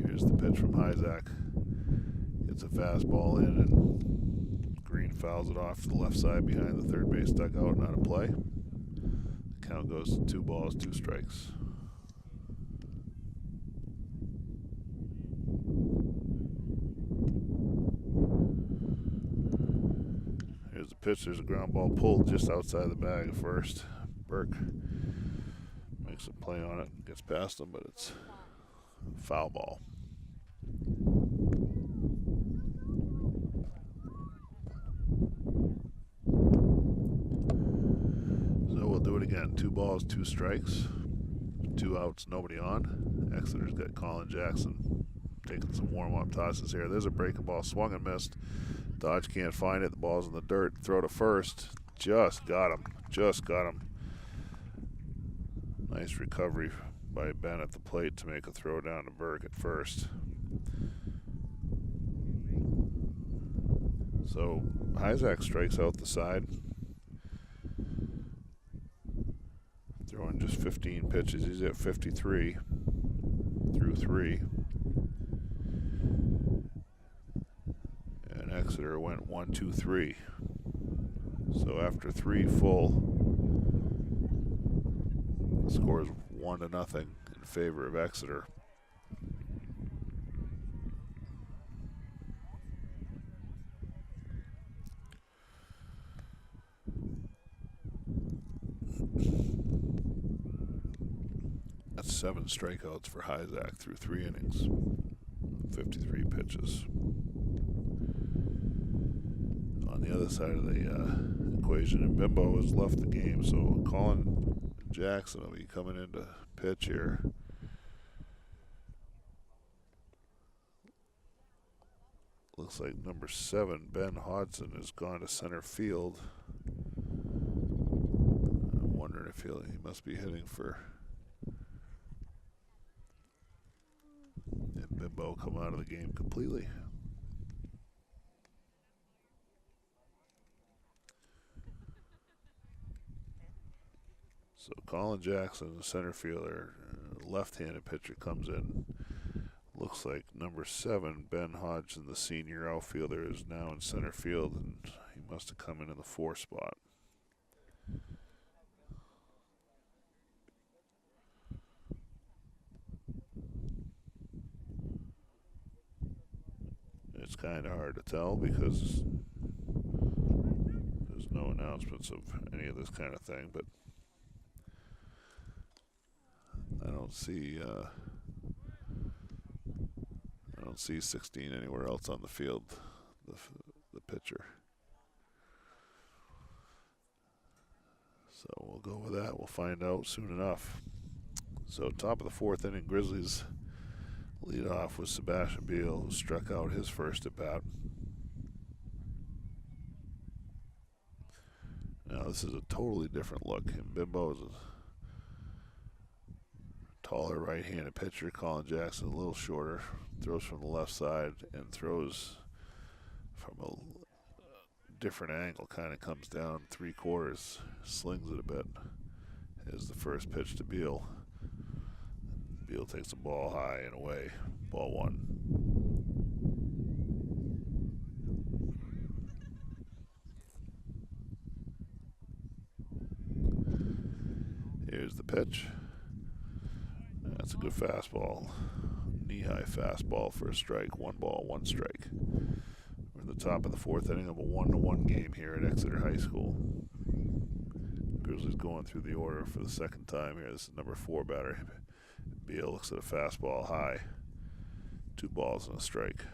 Here's the pitch from Isaac. Gets a fastball in and Green fouls it off to the left side behind the third base dugout and out of play. The count goes to 2 balls, 2 strikes. Here's the pitch. There's a ground ball pulled just outside the bag at first. Burke makes a play on it, gets past him, but it's a foul ball. So we'll do it again. 2 balls, 2 strikes. 2 outs, nobody on. Exeter's got Colin Jackson taking some warm-up tosses here. There's a breaking ball, swung and missed. Dodge can't find it. The ball's in the dirt. Throw to first. Just got him. Just got him. Nice recovery by Ben at the plate to make a throw down to Burke at first. So Isaac strikes out the side. Throwing just 15 pitches. He's at 53 through 3. And Exeter went 1, 2, 3. So after 3 full, the score is 1-0 in favor of Exeter. That's 7 strikeouts for Hyzak through 3 innings, 53 pitches. On the other side of the equation, and Bimbo has left the game, so Colin Jackson will be coming in to pitch here. Looks like number 7, Ben Hodson, has gone to center field. I'm wondering if he must be hitting for. And Bimbo come out of the game completely. So Colin Jackson, the center fielder, left-handed pitcher, comes in. Looks like number 7, Ben Hodgson, the senior outfielder, is now in center field, and he must have come in the 4 spot. It's kind of hard to tell because there's no announcements of any of this kind of thing, but I don't see 16 anywhere else on the field, the pitcher. So we'll go with that. We'll find out soon enough. So top of the 4th inning, Grizzlies lead off with Sebastian Beal, who struck out his first at bat. Now this is a totally different look. And Bimbo is a taller right-handed pitcher. Colin Jackson a little shorter. Throws from the left side and throws from a different angle. Kind of comes down 3/4, slings it a bit. Here's the first pitch to Beal. Beal takes the ball high and away. Ball 1. Here's the pitch. That's a good fastball. Knee-high fastball for a strike. 1 ball, 1 strike. We're in the top of the 4th inning of a 1-1 game here at Exeter High School. Grizzlies going through the order for the second time here. This is number 4 batter. Beal looks at a fastball high. 2 balls and a strike.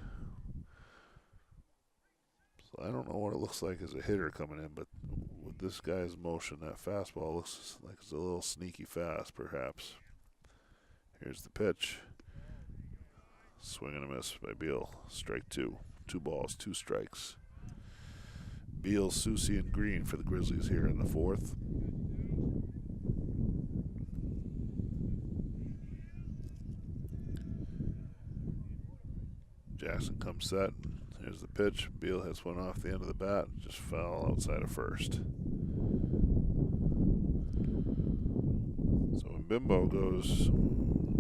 So I don't know what it looks like as a hitter coming in, but with this guy's motion, that fastball looks like it's a little sneaky fast, perhaps. Here's the pitch. Swing and a miss by Beal. Strike 2. 2 balls, 2 strikes. Beal, Soucy, and Green for the Grizzlies here in the 4th. Jackson comes set. Here's the pitch. Beal hits one off the end of the bat. Just foul outside of first. So when Bimbo goes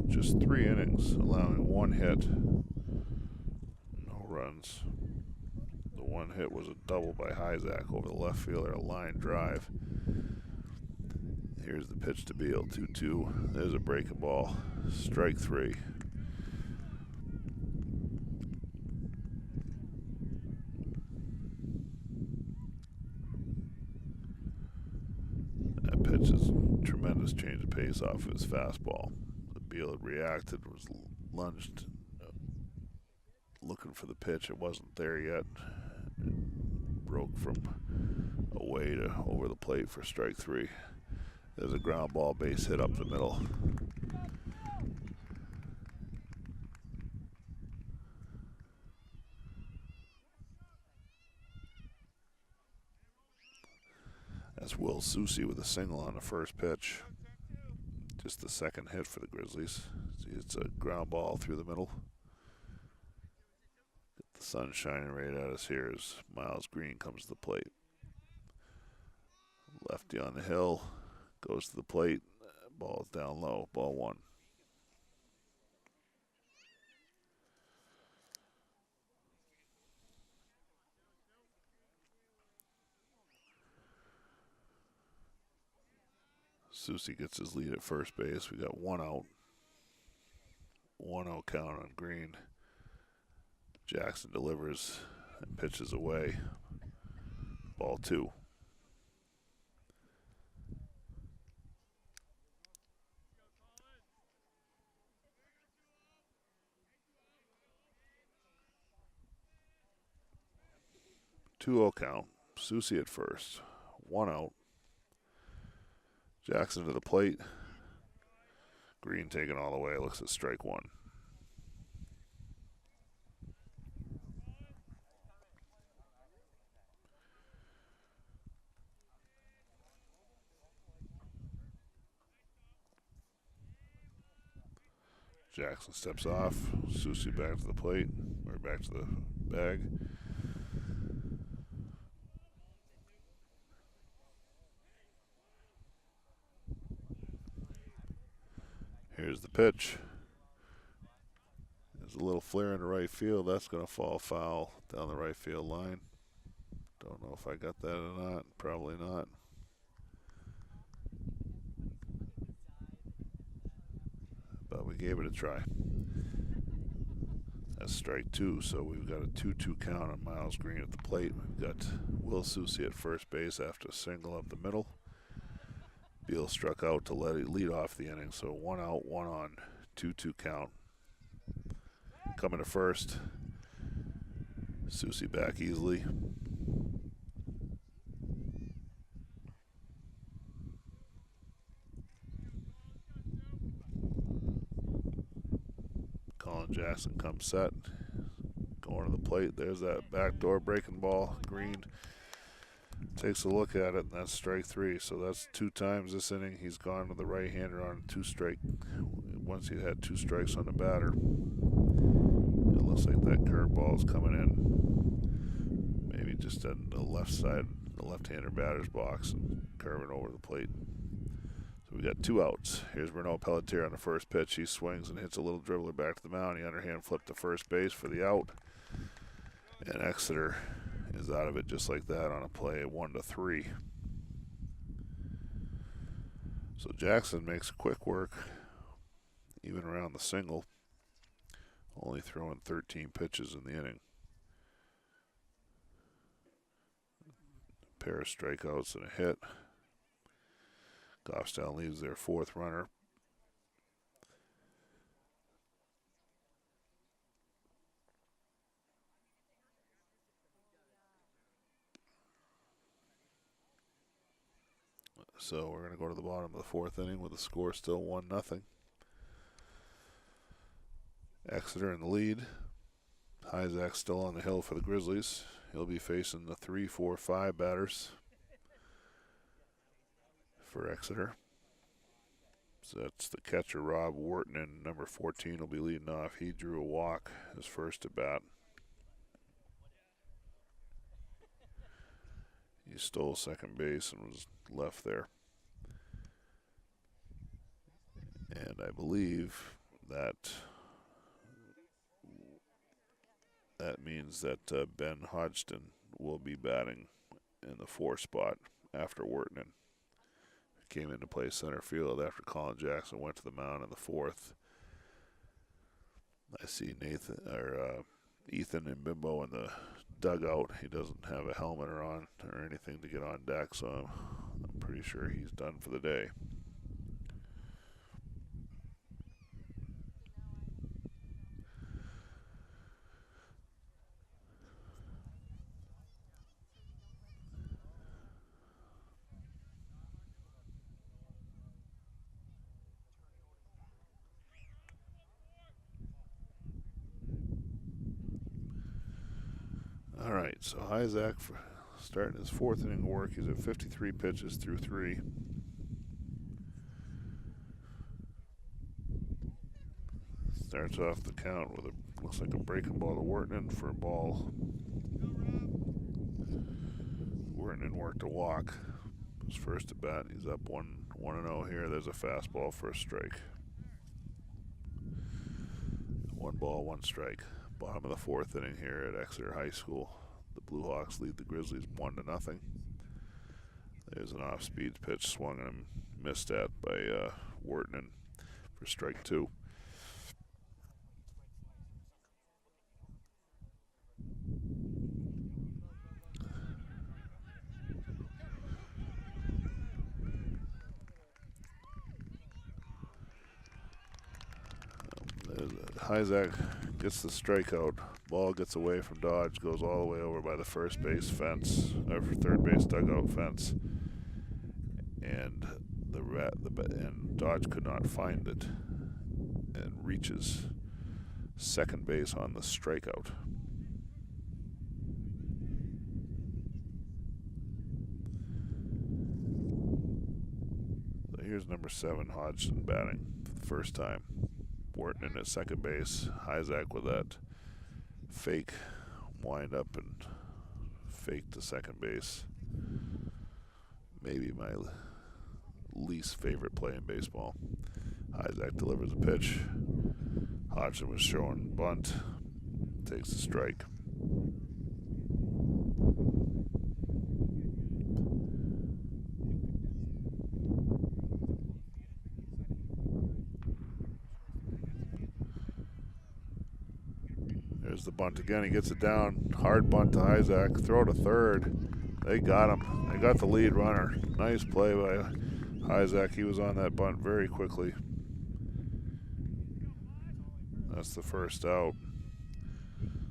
just 3 innings, allowing 1 hit, no runs. The 1 hit was a double by Hyzak over the left fielder, a line drive. Here's the pitch to Beal, 2-2. There's a breaking ball. Strike 3. That pitch is a tremendous change of pace off his fastball. Beal had reacted, was lunged, looking for the pitch. It wasn't there yet. It broke from away to over the plate for strike 3. There's a ground ball base hit up the middle. That's Will Soucy with a single on the first pitch. Just the second hit for the Grizzlies. See, it's a ground ball through the middle. Get the sun shining right at us here as Miles Green comes to the plate. Lefty on the hill, goes to the plate. Ball's down low, ball 1. Soucy gets his lead at first base. We got 1 out. 1-0 count on Green. Jackson delivers and pitches away. Ball 2. 2-0 count. Susie at first. 1 out. Jackson to the plate. Green taken all the way. Looks at strike one. Jackson steps off. Susie back to the plate. Or back to the bag. Here's the pitch. There's a little flare in the right field. That's going to fall foul down the right field line. Don't know if I got that or not. Probably not. But we gave it a try. That's strike two, so we've got a 2-2 count on Miles Green at the plate. We've got Will Susie at first base after a single up the middle. Beal struck out to let it lead off the inning, so 1 out, 1 on, 2-2 count. Coming to first. Susie back easily. Colin Jackson comes set. Going to the plate. There's that backdoor breaking ball. Green takes a look at it, and that's strike three. So that's 2 times this inning he's gone to the right-hander on 2 strike. Once he had 2 strikes on the batter. It looks like that curveball is coming in. Maybe just on the left side, the left-hander batter's box, and curving over the plate. So we got 2 outs. Here's Renaud Pelletier on the first pitch. He swings and hits a little dribbler back to the mound. He underhand flipped to first base for the out. And Exeter is out of it just like that on a play at 1-3. So Jackson makes quick work, even around the single, only throwing 13 pitches in the inning. A pair of strikeouts and a hit. Goffstown leaves their 4th runner. So we're going to go to the bottom of the 4th inning with the score still 1-0. Exeter in the lead. Hyzak still on the hill for the Grizzlies. He'll be facing the 3, 4, 5 batters for Exeter. So that's the catcher, Rob Wharton, and number 14 will be leading off. He drew a walk his first at bat. He stole second base and was left there. And I believe that means that Ben Hodgson will be batting in the 4 spot after Wharton. Came into play center field after Colin Jackson went to the mound in the 4th. I see Ethan and Bimbo in the dugout. He doesn't have a helmet on or anything to get on deck, so I'm pretty sure he's done for the day. All right, so Hyzak starting his 4th inning of work. He's at 53 pitches through 3. Starts off the count with looks like a breaking ball to Wharton for a ball. Wharton worked a walk. His first at bat. He's up 1-0 here. There's a fastball for a strike. 1 ball, 1 strike. Bottom of the 4th inning here at Exeter High School. The Blue Hawks lead the Grizzlies 1-0. There's an off-speed pitch swung and missed at by Wharton for strike 2. Hyzak Gets the strikeout. Ball gets away from Dodge, goes all the way over by the first base fence, or third base dugout fence, and and Dodge could not find it, and reaches second base on the strikeout. So here's number 7, Hodgson, batting for the first time. Wharton in at second base. Hyzak with that fake wind up and fake to second base. Maybe my least favorite play in baseball. Hyzak delivers a pitch. Hodgson was showing bunt. Takes the strike. There's the bunt again. He gets it down. Hard bunt to Hyzak. Throw to third. They got him. They got the lead runner. Nice play by Hyzak. He was on that bunt very quickly. That's the first out.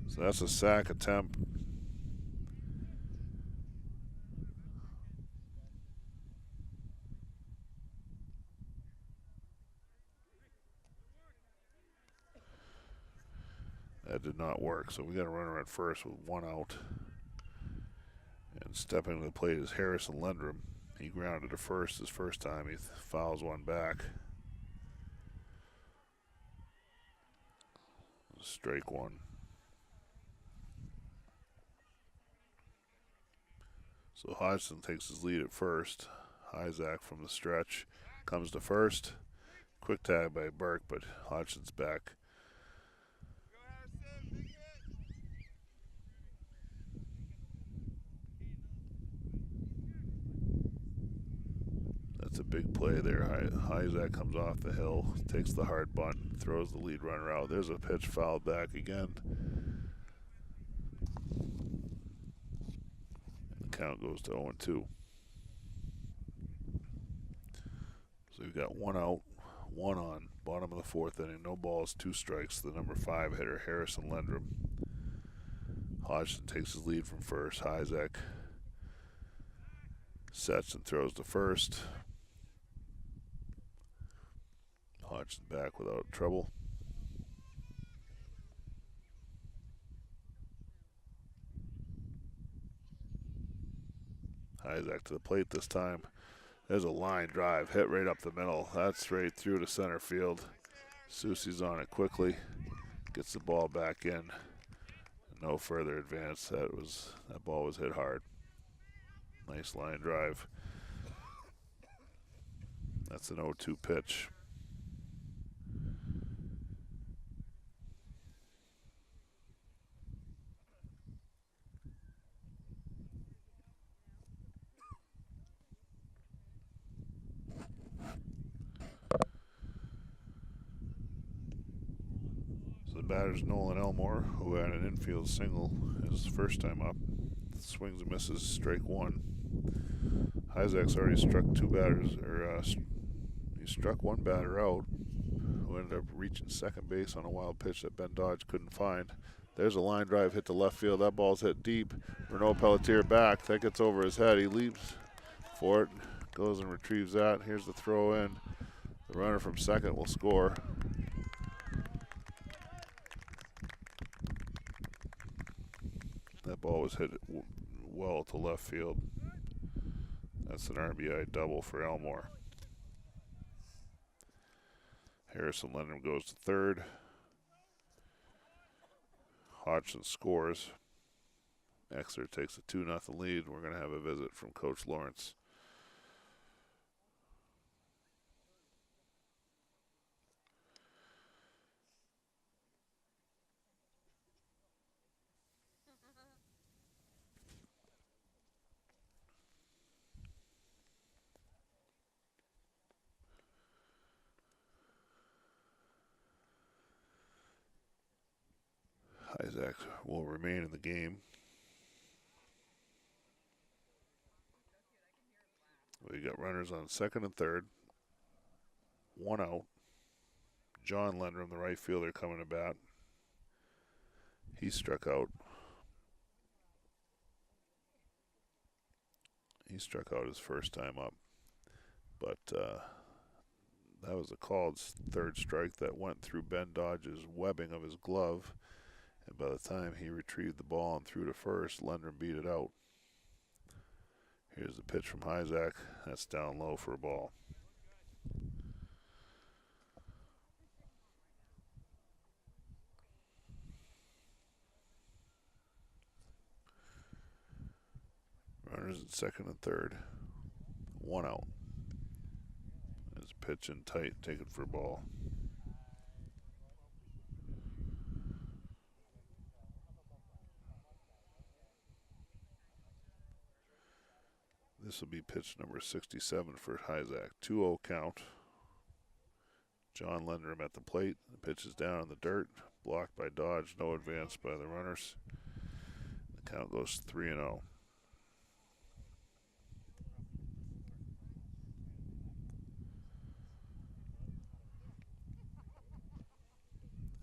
So that's a sack attempt. That did not work. So we got a runner at first with 1 out. And stepping to the plate is Harrison Lendrum. He grounded to first his first time. He fouls one back. Strike 1. So Hodgson takes his lead at first. Hyzak from the stretch comes to first. Quick tag by Burke, but Hodgson's back. That's a big play there. Hyzak comes off the hill, takes the hard bunt, throws the lead runner out. There's a pitch fouled back again. The count goes to 0-2. So we've got 1 out, 1 on. Bottom of the 4th inning. No balls, 2 strikes. The number 5 hitter, Harrison Lendrum. Hodgson takes his lead from first. Hyzak sets and throws to first. Hodgson back without trouble. Hyzak to the plate this time. There's a line drive, hit right up the middle. That's right through to center field. Susie's on it quickly. Gets the ball back in. No further advance. That ball was hit hard. Nice line drive. That's an 0-2 pitch. Batters Nolan Elmore, who had an infield single his first time up. Swings and misses, strike 1. Hyzak's already struck 2 batters, he struck 1 batter out, who ended up reaching second base on a wild pitch that Ben Dodge couldn't find. There's a line drive hit to left field. That ball's hit deep. Renaud Pelletier back. That gets over his head. He leaps for it, goes and retrieves that. Here's the throw in. The runner from second will score. That ball was hit well to left field. That's an RBI double for Elmore. Harrison Lendrum goes to third. Hodgson scores. Exeter takes a 2-0 lead. We're going to have a visit from Coach Lawrence. Hyzak will remain in the game. We got runners on second and third. 1 out. John Lendrum, the right fielder, coming to bat. He struck out. He struck out his first time up, but that was a called third strike that went through Ben Dodge's webbing of his glove, and by the time he retrieved the ball and threw to first, Lendrum beat it out. Here's the pitch from Hyzak. That's down low for a ball. Runners at second and third. One out. There's a pitch in tight, taken for a ball. This will be pitch number 67 for Hyzak. 2-0 count. John Lendrum at the plate. The pitch is down in the dirt. Blocked by Dodge. No advance by the runners. The count goes 3-0.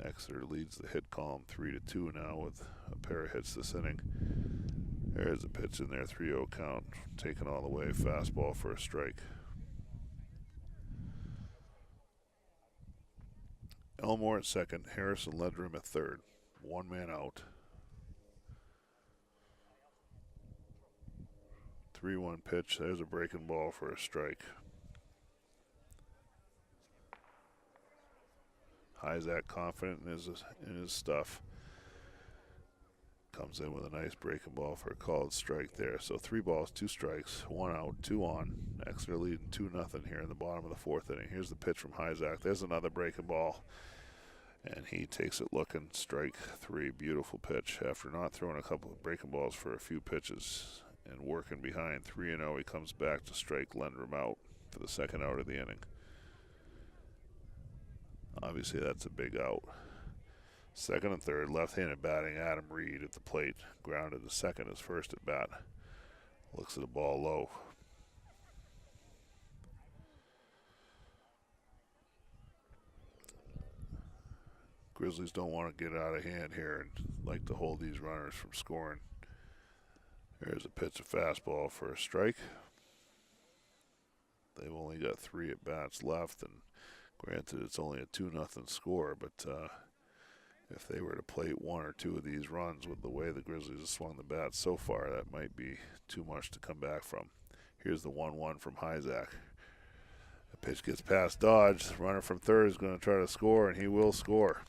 Exeter leads the hit column 3-2 now with a pair of hits this inning. There's a pitch in there, 3-0 count, taken all the way, fastball for a strike. Elmore at second, Harrison Lendrum at third. One man out. 3-1 pitch, there's a breaking ball for a strike. Hyzak confident in his stuff. Comes in with a nice breaking ball for a called strike there. So 3 balls, 2 strikes, 1 out, 2 on. Exeter leading 2-0 here in the bottom of the 4th inning. Here's the pitch from Hyzak. There's another breaking ball. And he takes it looking, strike 3. Beautiful pitch. After not throwing a couple of breaking balls for a few pitches and working behind 3-0, he comes back to strike Lendrum out for the second out of the inning. Obviously, that's a big out. Second and third, left-handed batting, Adam Reed at the plate. Grounded to second his first at bat. Looks at the ball low. Grizzlies don't want to get out of hand here and like to hold these runners from scoring. There's a pitch, a fastball for a strike. They've only got 3 at bats left, and granted it's only a 2-0 score, but if they were to plate 1 or 2 of these runs with the way the Grizzlies have swung the bat so far, that might be too much to come back from. Here's the 1-1 from Hyzak. The pitch gets past Dodge. The runner from third is going to try to score, and he will score.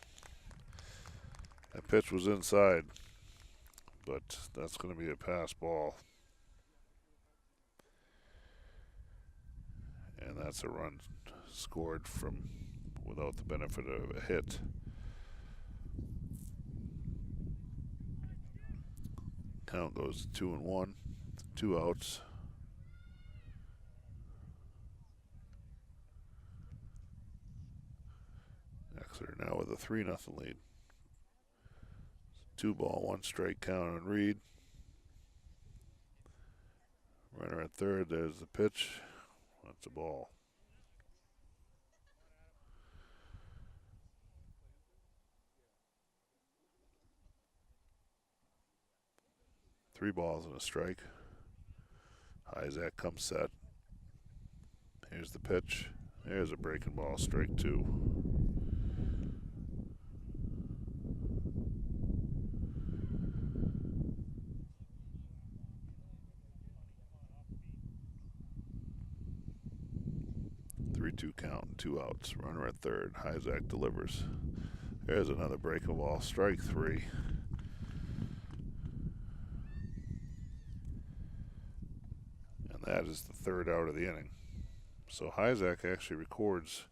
That pitch was inside, but that's going to be a pass ball. And that's a run scored from without the benefit of a hit. Count goes 2-1, 2 outs. Exeter now with a 3-0 lead. 2 ball, 1 strike count on Reed. Runner at third, there's the pitch. That's a ball. Three balls and a strike. Hyzak comes set. Here's the pitch. There's a breaking ball, strike 2. Three-two count, 2 outs. Runner at third. Hyzak delivers. There's another breaking ball, strike 3. And that is the 3rd out of the inning. So Hyzak actually records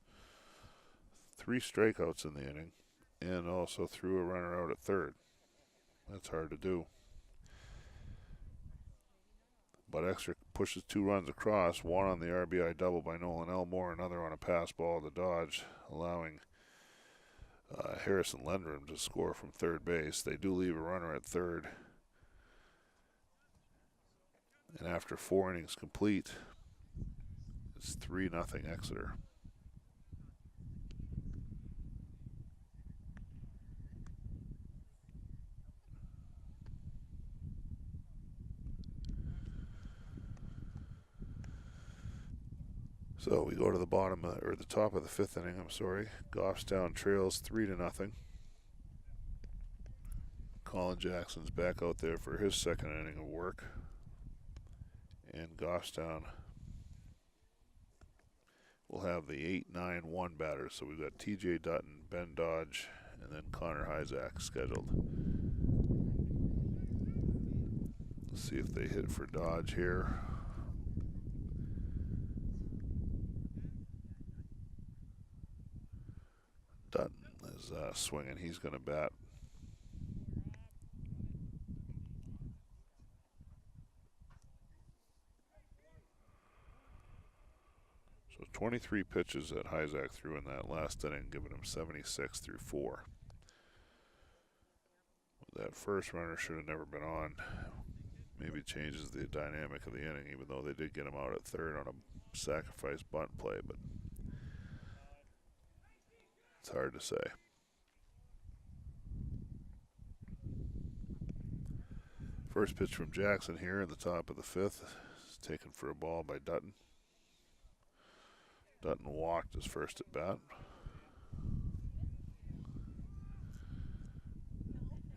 3 strikeouts in the inning and also threw a runner out at third. That's hard to do. But Exeter pushes 2 runs across, 1 on the RBI double by Nolan Elmore, another on a pass ball to Dodge, allowing Harrison Lendrum to score from third base. They do leave a runner at third. And after 4 innings complete, it's 3-0 Exeter. So we go to the or the top of the fifth inning. I'm sorry. Goffstown trails 3-0. Colin Jackson's back out there for his second inning of work, and Goffstown will have the 8-9-1 batters. So we've got T.J. Dutton, Ben Dodge, and then Connor Hyzak scheduled. Let's see if they hit for Dodge here. Dutton is swinging. He's going to bat. So 23 pitches that Hyzak threw in that last inning, giving him 76 through 4. That first runner should have never been on. Maybe changes the dynamic of the inning, even though they did get him out at third on a sacrifice bunt play, but it's hard to say. First pitch from Jackson here in the top of the fifth is taken for a ball by Dutton. Dutton walked his first at bat.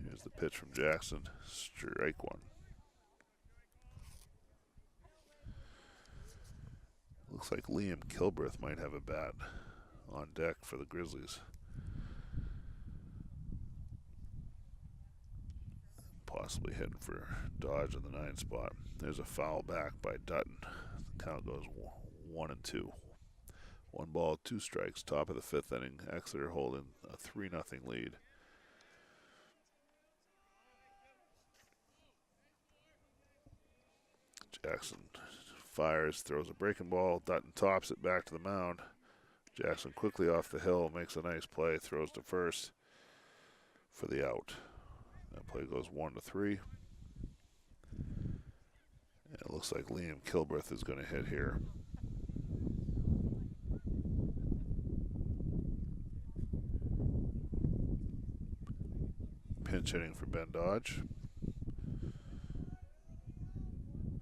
Here's the pitch from Jackson. Strike one. Looks like Liam Kilbreth might have a bat on deck for the Grizzlies. Possibly hitting for Dodge in the 9 spot. There's a foul back by Dutton. The count goes 1-2. 1 ball, 2 strikes. Top of the fifth inning. Exeter holding a 3-0 lead. Jackson fires, throws a breaking ball. Dutton tops it back to the mound. Jackson quickly off the hill, makes a nice play, throws to first for the out. That play goes 1-3. And it looks like Liam Kilbreth is going to hit here. Pinch hitting for Ben Dodge.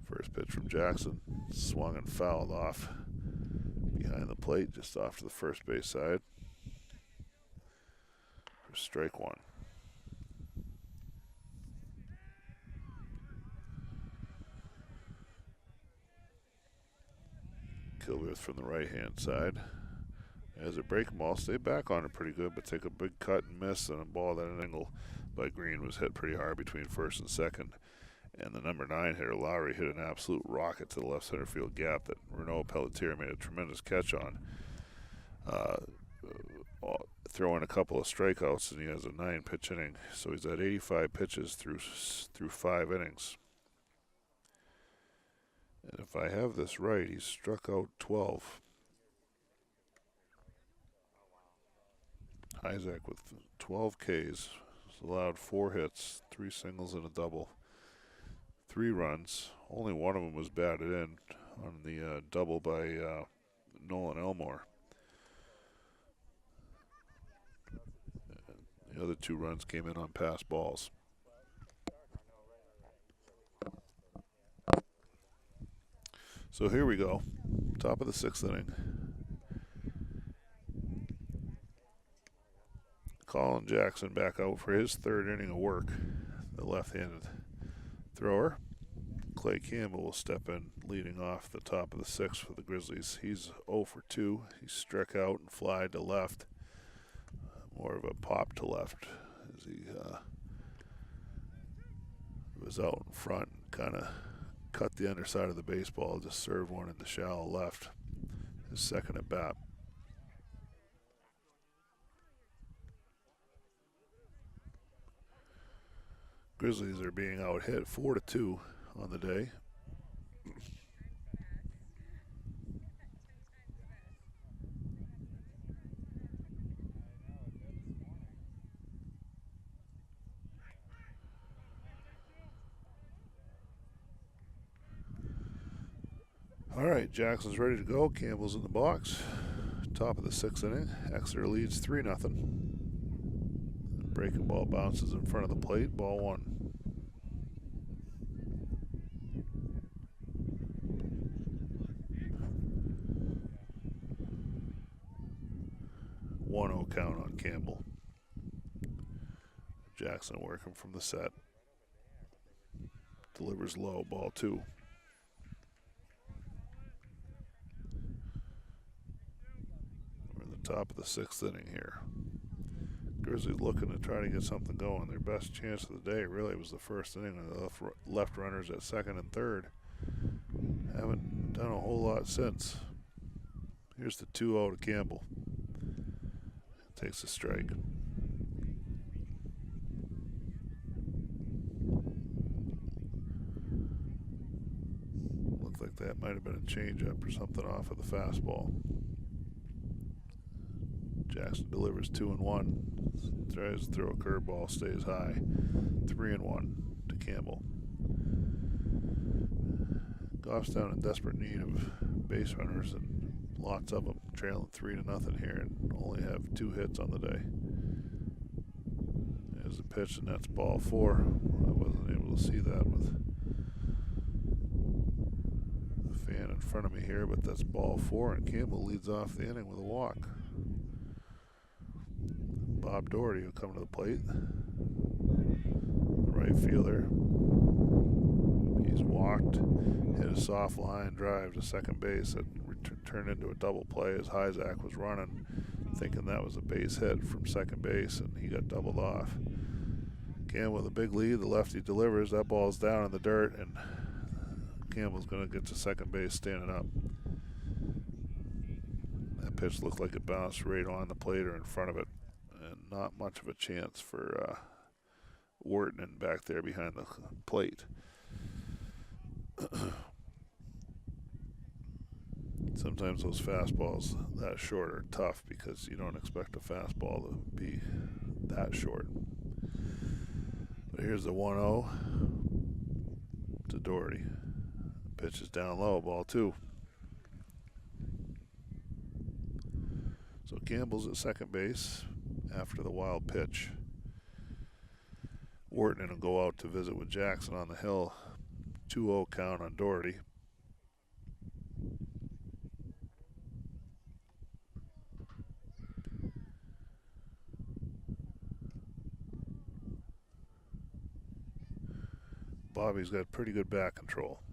First pitch from Jackson, swung and fouled off behind the plate, just off to the first base side. For strike one. Kilbreth from the right-hand side. As a breaking ball, stay back on it pretty good, but take a big cut and miss, and a ball at an angle by Green was hit pretty hard between first and second. And the number 9 hitter, Lowry, hit an absolute rocket to the left center field gap that Renaud Pelletier made a tremendous catch on. Throwing a couple of strikeouts, and he has a 9-pitch inning. So he's at 85 pitches through 5 innings. And if I have this right, he's struck out 12. Hyzak with 12 Ks, has allowed 4 hits, 3 singles and a double. 3 runs. Only one of them was batted in on the double by Nolan Elmore. The other 2 runs came in on pass balls. So here we go. Top of the 6th inning. Colin Jackson back out for his 3rd inning of work. The left-handed thrower. Clay Campbell will step in, leading off the top of the 6th for the Grizzlies. He's 0 for 2. He struck out and flied to left. More of a pop to left as he was out in front and kind of cut the underside of the baseball, just served one in the shallow left. His second at bat. Grizzlies are being out hit 4-2 on the day. All right, Jackson's ready to go. Campbell's in the box. Top of the 6th inning. Exeter leads 3-0. Breaking ball bounces in front of the plate. Ball 1. Campbell. Jackson working from the set. Delivers low, ball 2. We're in the top of the 6th inning here. Grizzlies looking to try to get something going. Their best chance of the day really was the first inning when they left runners at second and third. Haven't done a whole lot since. Here's the 2-0 to Campbell. Takes a strike. Looked like that might have been a changeup or something off of the fastball. Jackson delivers 2-1. Tries to throw a curveball, stays high. 3-1 to Campbell. Goff's down in desperate need of base runners and lots of them, trailing 3-0 here, and only have 2 hits on the day. There's a pitch, and that's ball 4. I wasn't able to see that with the fan in front of me here, but that's ball 4, and Campbell leads off the inning with a walk. Bob Doherty will come to the plate. The right fielder. He's walked, hit a soft line drive to second base that turned into a double play as Hyzak was running, thinking that was a base hit from second base, and he got doubled off. Campbell with a big lead. The lefty delivers. That ball's down in the dirt, and Campbell's going to get to second base standing up. That pitch looked like it bounced right on the plate or in front of it, and not much of a chance for Wharton back there behind the plate. Sometimes those fastballs that short are tough because you don't expect a fastball to be that short. But here's the 1-0 to Doherty. Pitch is down low, ball 2. So Campbell's at second base after the wild pitch. Wharton will go out to visit with Jackson on the hill. 2-0 count on Doherty. Bobby's got pretty good back control.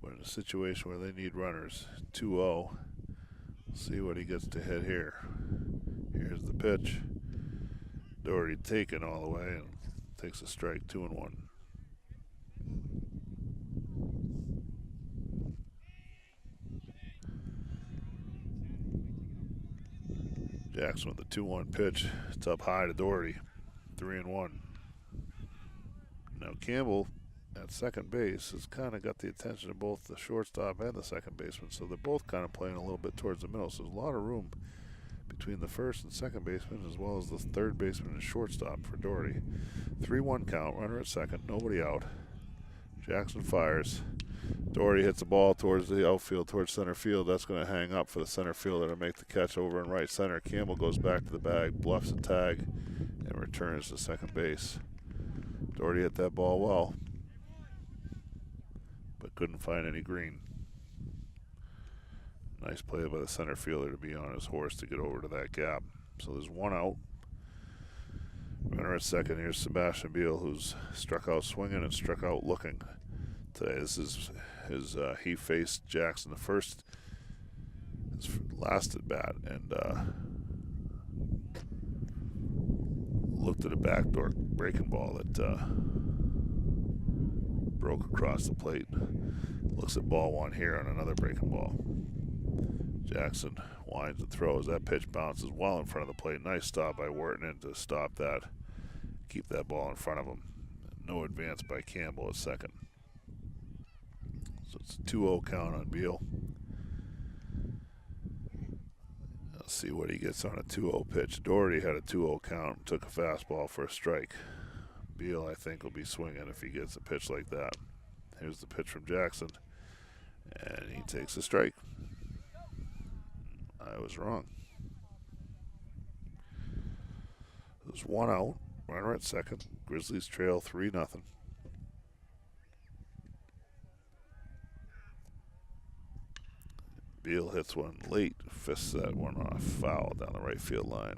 But in a situation where they need runners, 2-0, see what he gets to hit here. Here's the pitch. Doherty taken all the way and takes a strike, 2-1. Jackson with the 2-1 pitch. It's up high to Doherty, 3-1. Now Campbell at second base has kind of got the attention of both the shortstop and the second baseman, so they're both kind of playing a little bit towards the middle. So there's a lot of room between the first and second baseman as well as the third baseman and shortstop for Doherty. 3-1 count, runner at second, nobody out. Jackson fires. Doherty hits the ball towards the outfield, towards center field. That's going to hang up for the center fielder to make the catch over in right center. Campbell goes back to the bag, bluffs a tag, and returns to second base. Doherty hit that ball well, but couldn't find any green. Nice play by the center fielder to be on his horse to get over to that gap. So there's 1 out. Runner at second. Here's Sebastian Beal, who's struck out swinging and struck out looking today. This is he faced Jackson the first, his last at bat, and looked at a backdoor breaking ball that broke across the plate. Looks at ball 1 here on another breaking ball. Jackson winds and throws. That pitch bounces well in front of the plate. Nice stop by Wharton to stop that. Keep that ball in front of him. No advance by Campbell at second. So it's a 2-0 count on Beal. Let's see what he gets on a 2-0 pitch. Doherty had a 2-0 count and took a fastball for a strike. Beal, I think, will be swinging if he gets a pitch like that. Here's the pitch from Jackson, and he takes a strike. I was wrong. There's 1 out. Runner at second. Grizzlies trail 3-0. Beal hits one late, fists that one off, foul down the right field line.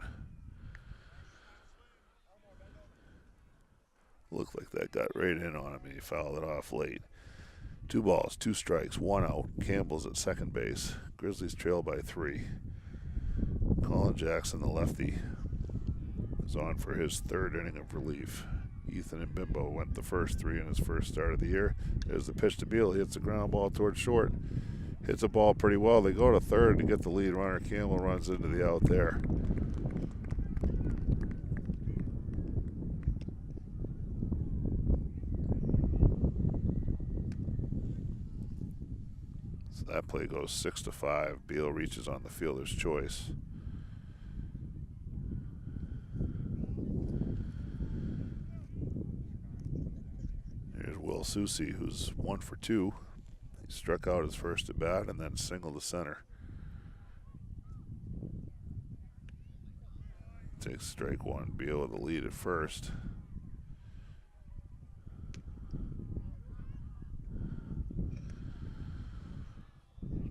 Looked like that got right in on him and he fouled it off late. 2 balls, 2 strikes, 1 out. Campbell's at second base. Grizzlies trail by 3. Colin Jackson, the lefty, is on for his 3rd inning of relief. Ethan and Bimbo went the first 3 in his first start of the year. There's the pitch to Beal. He hits a ground ball towards short. Hits a ball pretty well. They go to third to get the lead runner. Campbell runs into the out there. So that play goes 6-5. Beal reaches on the fielder's choice. Here's Will Susi, who's 1 for 2. He struck out his first at bat and then singled to center. Takes strike 1. Beal with the lead at first.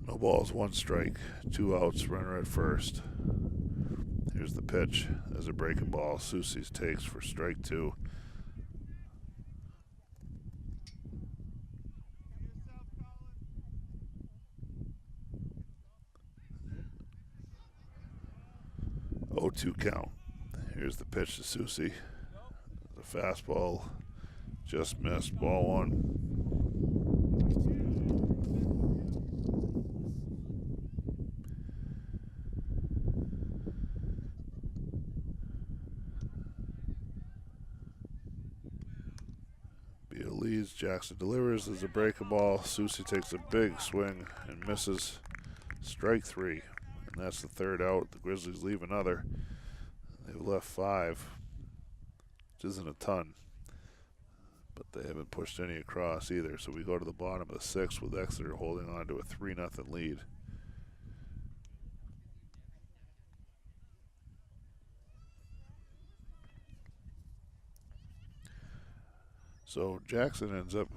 No balls, 1 strike, 2 outs, runner at first. Here's the pitch. There's a breaking ball. Susi's takes for strike 2. Oh, 2 count. Here's the pitch to Susi. The fastball just missed. Ball 1. Beal leads. Jackson delivers. There's a breaking ball. Susi takes a big swing and misses. Strike 3. And that's the 3rd out. The Grizzlies leave another. They've left 5, which isn't a ton, but they haven't pushed any across either. So we go to the bottom of the 6th with Exeter holding on to a 3-0 lead. So Jackson ends up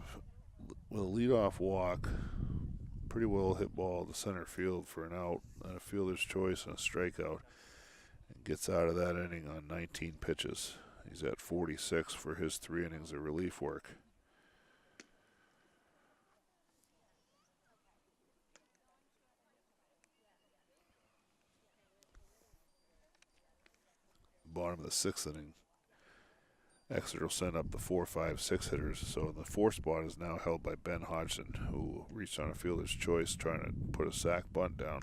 with a leadoff walk, pretty well hit ball to center field for an out, and a fielder's choice and a strikeout. Gets out of that inning on 19 pitches. He's at 46 for his 3 innings of relief work. Bottom of the 6th inning, Exeter will send up the 4, 5, 6 hitters. So the 4th spot is now held by Ben Hodgson, who reached on a fielder's choice trying to put a sac bunt down.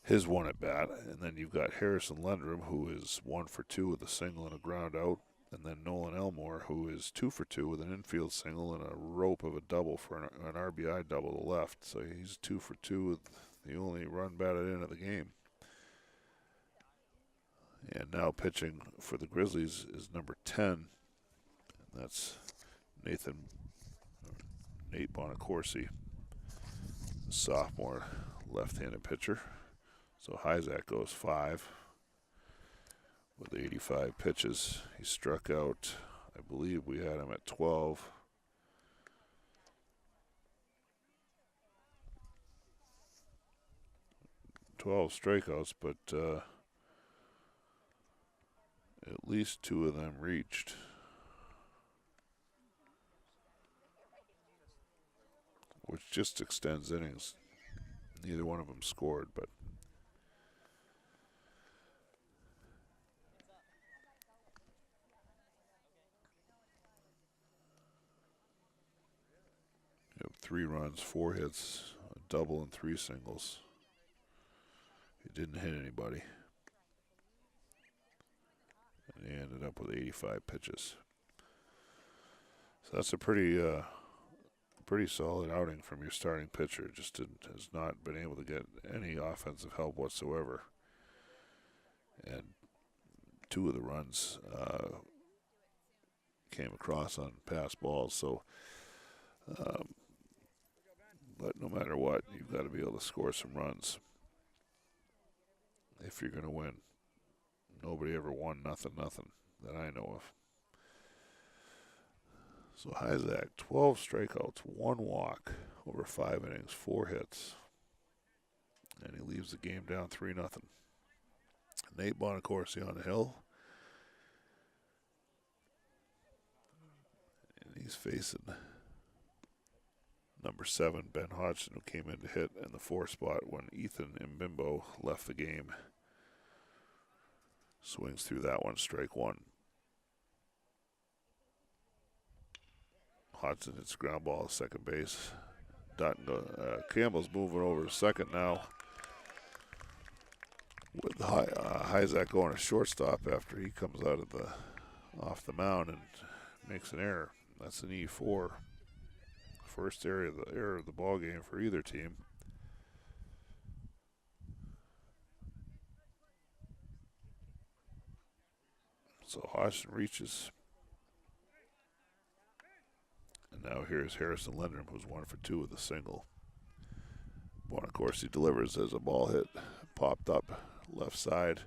His 1 at bat, and then you've got Harrison Lundrum, who is 1 for 2 with a single and a ground out, and then Nolan Elmore, who is 2 for 2 with an infield single and a rope of a double for an RBI double to left. So he's 2 for 2 with the only run batted in of the game. And now pitching for the Grizzlies is number 10, and that's Nate Bonacorsi, sophomore left-handed pitcher. So Hyzak goes 5 with 85 pitches. He struck out, I believe we had him at 12. Strikeouts, but at least 2 of them reached. Which just extends innings. Neither one of them scored, but you have 3 runs, 4 hits, a double, and 3 singles. He didn't hit anybody. And he ended up with 85 pitches. So that's a pretty solid outing from your starting pitcher. Just has not been able to get any offensive help whatsoever. And 2 of the runs came across on pass balls. So, but no matter what, you've got to be able to score some runs if you're going to win. Nobody ever won nothing that I know of. So Hyzak, 12 strikeouts, 1 walk over 5 innings, 4 hits. And he leaves the game down 3-0. Nate Bonacorsi on the hill. And he's facing number 7, Ben Hodgson, who came in to hit in the 4 spot when Ethan Mbimbo left the game. Swings through that one, strike 1. Hodgson hits ground ball at second base. Campbell's moving over to second now, with Hyzak going to shortstop after he comes out of off the mound and makes an error. That's an E4. First error of the ball game for either team. So Hodgson reaches. And now here's Harrison Lindrum, who's 1 for 2 with a single. Bonacorsi delivers as a ball hit, popped up left side.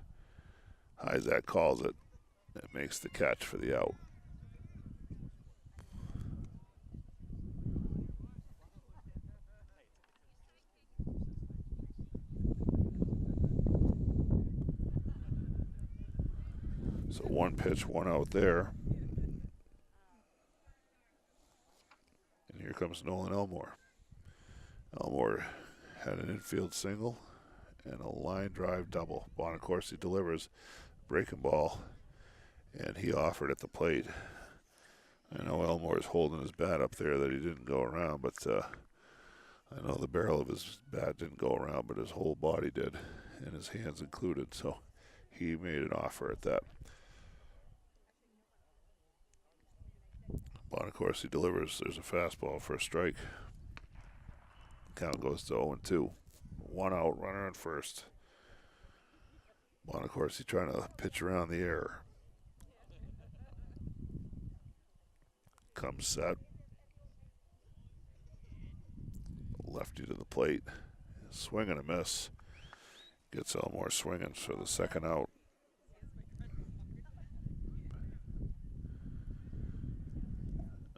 Hyzak calls it and makes the catch for the out. So 1 pitch, 1 out there. And here comes Nolan Elmore. Elmore had an infield single and a line drive double. Bonacorsi delivers, breaking ball, and he offered at the plate. I know Elmore's holding his bat up there that he didn't go around, but I know the barrel of his bat didn't go around, but his whole body did, and his hands included, so he made an offer at that. Bonacorsi delivers. There's a fastball for a strike. Count goes to 0-2. 1 out, runner on first. Bonacorsi trying to pitch around the air. Comes set. Lefty to the plate. Swing and a miss. Gets Elmore swinging for the second out.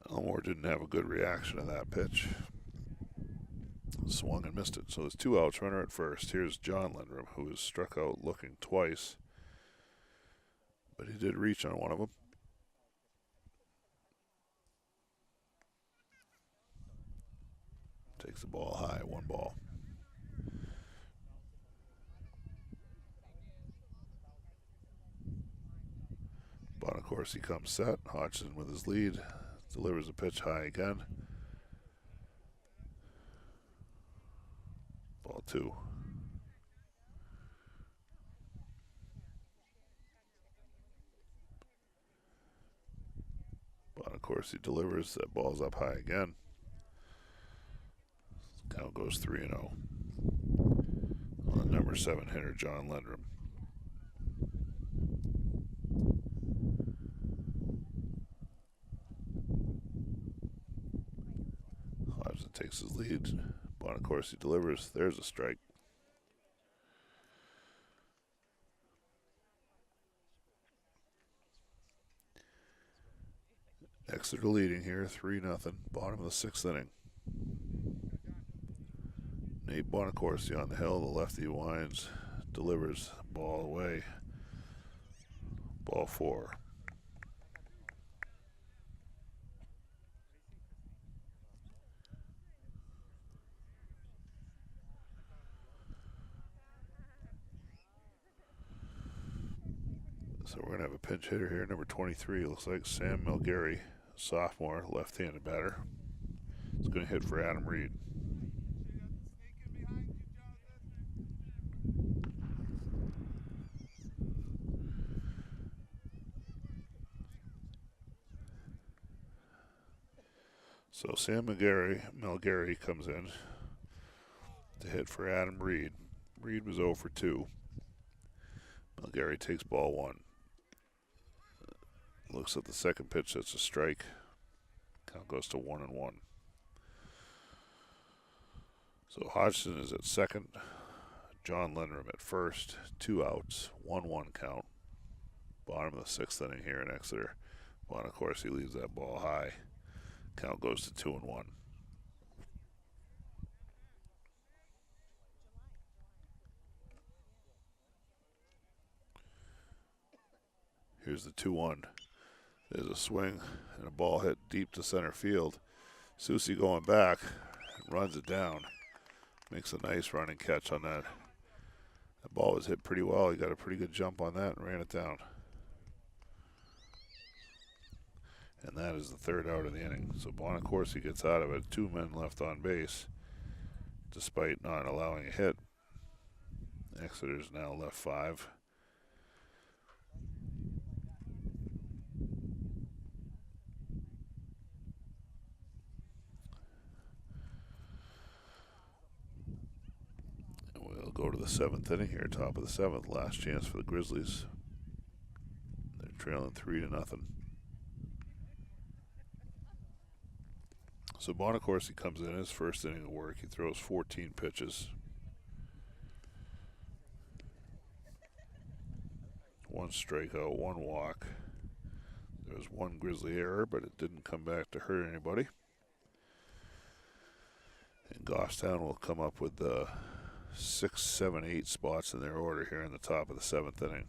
Elmore didn't have a good reaction to that pitch. Swung and missed it. So there's 2 outs, runner at first. Here's John Lindrum, who was struck out looking twice. But he did reach on one of them. Takes the ball high, 1 ball. Bonacorsi comes set. Hodgson with his lead. Delivers a pitch high again. Ball 2. Bonacorsi delivers. That ball's up high again. Count goes 3-0 on the number 7 hitter, John Lindrum. Hodgson takes his lead. Bonacorsi delivers. There's a strike. Exeter leading here, 3-0. Bottom of the 6th inning. Nate Bonacorsi on the hill. The lefty winds, delivers, ball away. Ball 4. So we're going to have a pinch hitter here, number 23. Looks like Sam Milgary, sophomore, left-handed batter. It's going to hit for Adam Reed. So Sam Milgary comes in to hit for Adam Reed. Reed was 0 for 2. Milgary takes ball 1. Looks at the second pitch, that's a strike. Count goes to 1-1. So Hodgson is at second. John Lindrum at first. 2 outs, 1-1 count. Bottom of the 6th inning here in Exeter. Bonacorsi leaves that ball high. Count goes to 2-1. Here's the 2-1. There's a swing and a ball hit deep to center field. Susie going back, runs it down. Makes a nice running catch on that. The ball was hit pretty well. He got a pretty good jump on that and ran it down. And that is the third out of the inning. So Bonacorsi gets out of it. 2 men left on base, despite not allowing a hit. Exeter's now left 5. And we'll go to the 7th inning here, top of the 7th. Last chance for the Grizzlies. They're trailing 3-0. So Bonacorsi comes in his first inning of work. He throws 14 pitches. 1 strikeout, 1 walk. There was 1 Grizzly error, but it didn't come back to hurt anybody. And Goffstown will come up with 6, 7, 8 spots in their order here in the top of the 7th inning.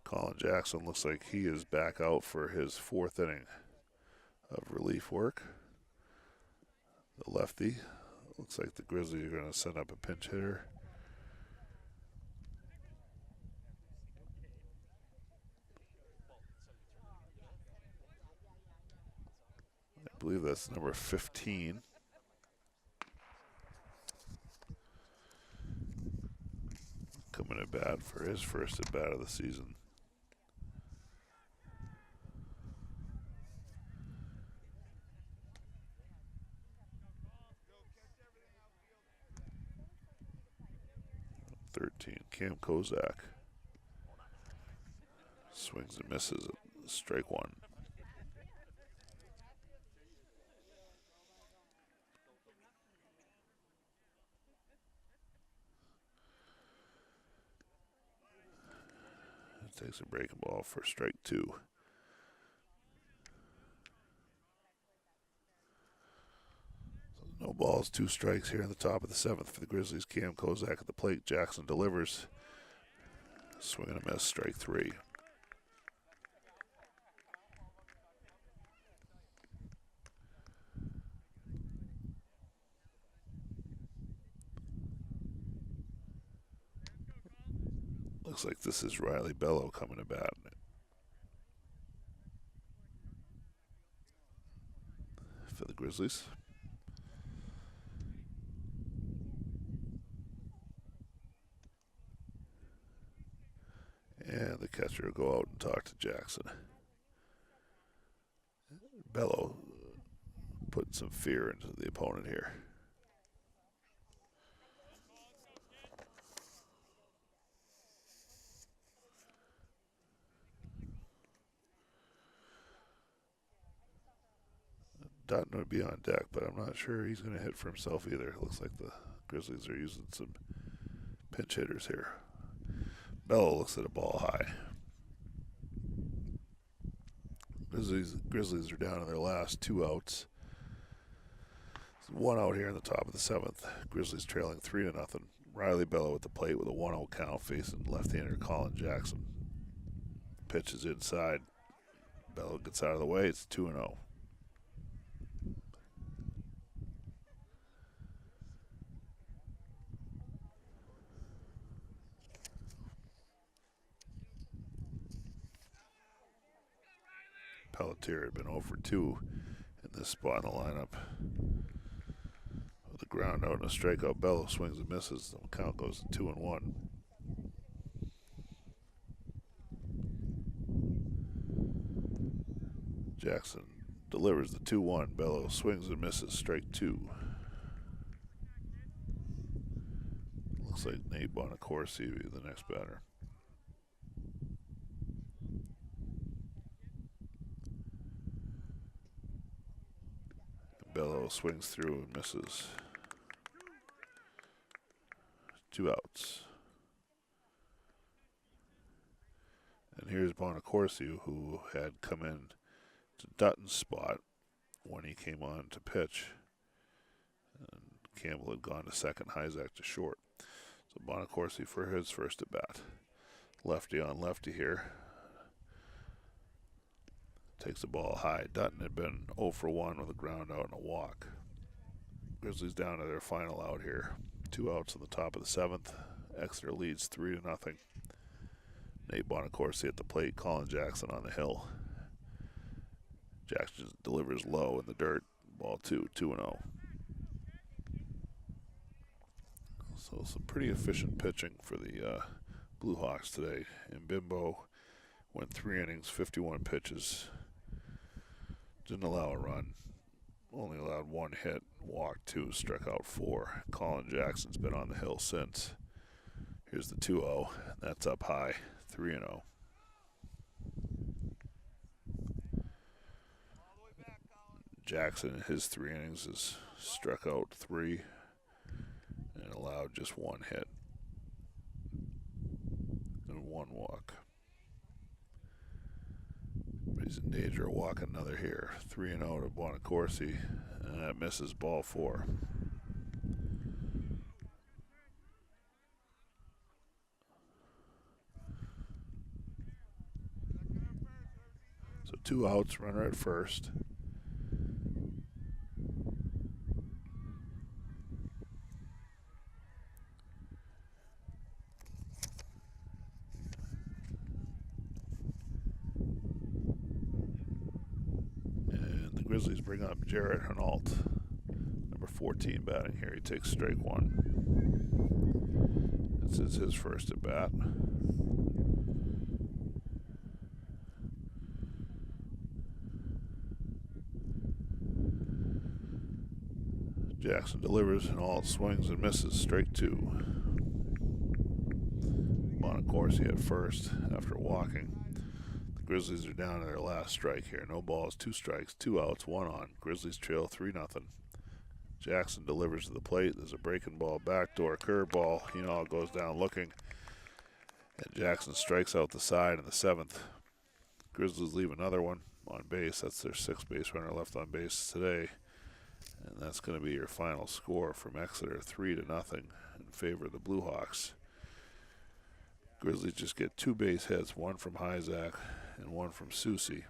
Colin Jackson looks like he is back out for his 4th inning of relief work. The lefty. Looks like the Grizzlies are going to send up a pinch hitter. I believe that's number 15. Coming at bat for his first at bat of the season. Cam Kozak swings and misses at strike 1. Takes a breaking ball for strike 2. So no balls, 2 strikes here in the top of the 7th for the Grizzlies. Cam Kozak at the plate. Jackson delivers. Swing and a miss, strike 3. Looks like this is Riley Bello coming to bat. For the Grizzlies. And the catcher will go out and talk to Jackson. Bello putting some fear into the opponent here. Dutton would be on deck, but I'm not sure he's going to hit for himself either. It looks like the Grizzlies are using some pinch hitters here. Bello looks at a ball high. Grizzlies are down to their last 2 outs. There's 1 out here in the top of the 7th. Grizzlies trailing 3-0. Riley Bello at the plate with a 1-0 count facing left-hander Colin Jackson. Pitch is inside. Bello gets out of the way. It's 2-0. Pelletier had been 0 for 2 in this spot in the lineup. With a ground out and a strikeout, Bello swings and misses. The count goes to 2-1. Jackson delivers the 2-1. Bello swings and misses. Strike 2. Looks like Nate Bonacorsi will be the next batter. Bello swings through and misses. 2 outs. And here's Bonacorsi, who had come in to Dutton's spot when he came on to pitch. And Campbell had gone to second, Hyzak to short. So Bonacorsi for his first at bat. Lefty on lefty here. Takes the ball high. Dutton had been 0 for 1 with a ground out and a walk. Grizzlies down to their final out here. 2 outs in the top of the 7th. Exeter leads 3-0. Nate Bonacorsi at the plate. Colin Jackson on the hill. Jackson delivers low in the dirt. Ball 2-0. So some pretty efficient pitching for the Blue Hawks today. And Bimbo went 3 innings, 51 pitches. Didn't allow a run. Only allowed 1 hit, walked 2, struck out 4. Colin Jackson's been on the hill since. Here's the 2-0. That's up high, 3-0. Jackson in his 3 innings has struck out 3 and allowed just 1 hit and 1 walk. But he's in danger of walking another here. 3-0 to Bonacorsi, and that misses ball 4. So 2 outs, runner at first. Grizzlies bring up Jarrett Hinault, number 14 batting here. He takes strike 1. This is his first at bat. Jackson delivers, Hinault swings and misses, strike 2. Bonacorsi at first after walking. Grizzlies are down to their last strike here. No balls, 2 strikes, 2 outs, 1 on. Grizzlies trail 3-0. Jackson delivers to the plate. There's a breaking ball, backdoor curveball. Hinault goes down looking. And Jackson strikes out the side in the 7th. Grizzlies leave another one on base. That's their 6th base runner left on base today. And that's going to be your final score from Exeter, 3-0 in favor of the Blue Hawks. Grizzlies just get 2 base hits, 1 from Hyzak and 1 from Susi.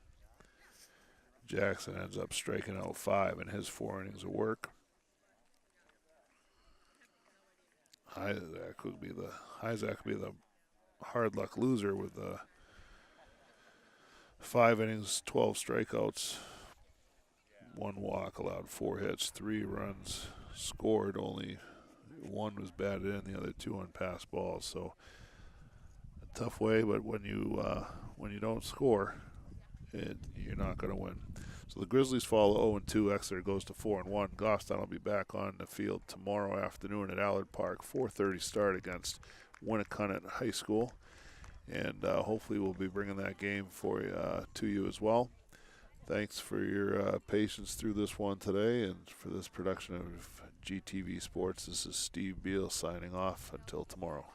Jackson ends up striking out 5 in his 4 innings of work. Hyzak would be the hard luck loser with 5 innings, 12 strikeouts, 1 walk, allowed 4 hits, 3 runs scored. Only 1 was batted in, the other 2 on pass balls. So tough way, but when you don't score, you're not going to win. So the Grizzlies fall 0-2. Exeter goes to 4-1. Goffstown will be back on the field tomorrow afternoon at Allard Park. 4:30 start against Winnicott High School, and hopefully we'll be bringing that game to you as well. Thanks for your patience through this one today, and for this production of GTV Sports. This is Steve Beal signing off until tomorrow.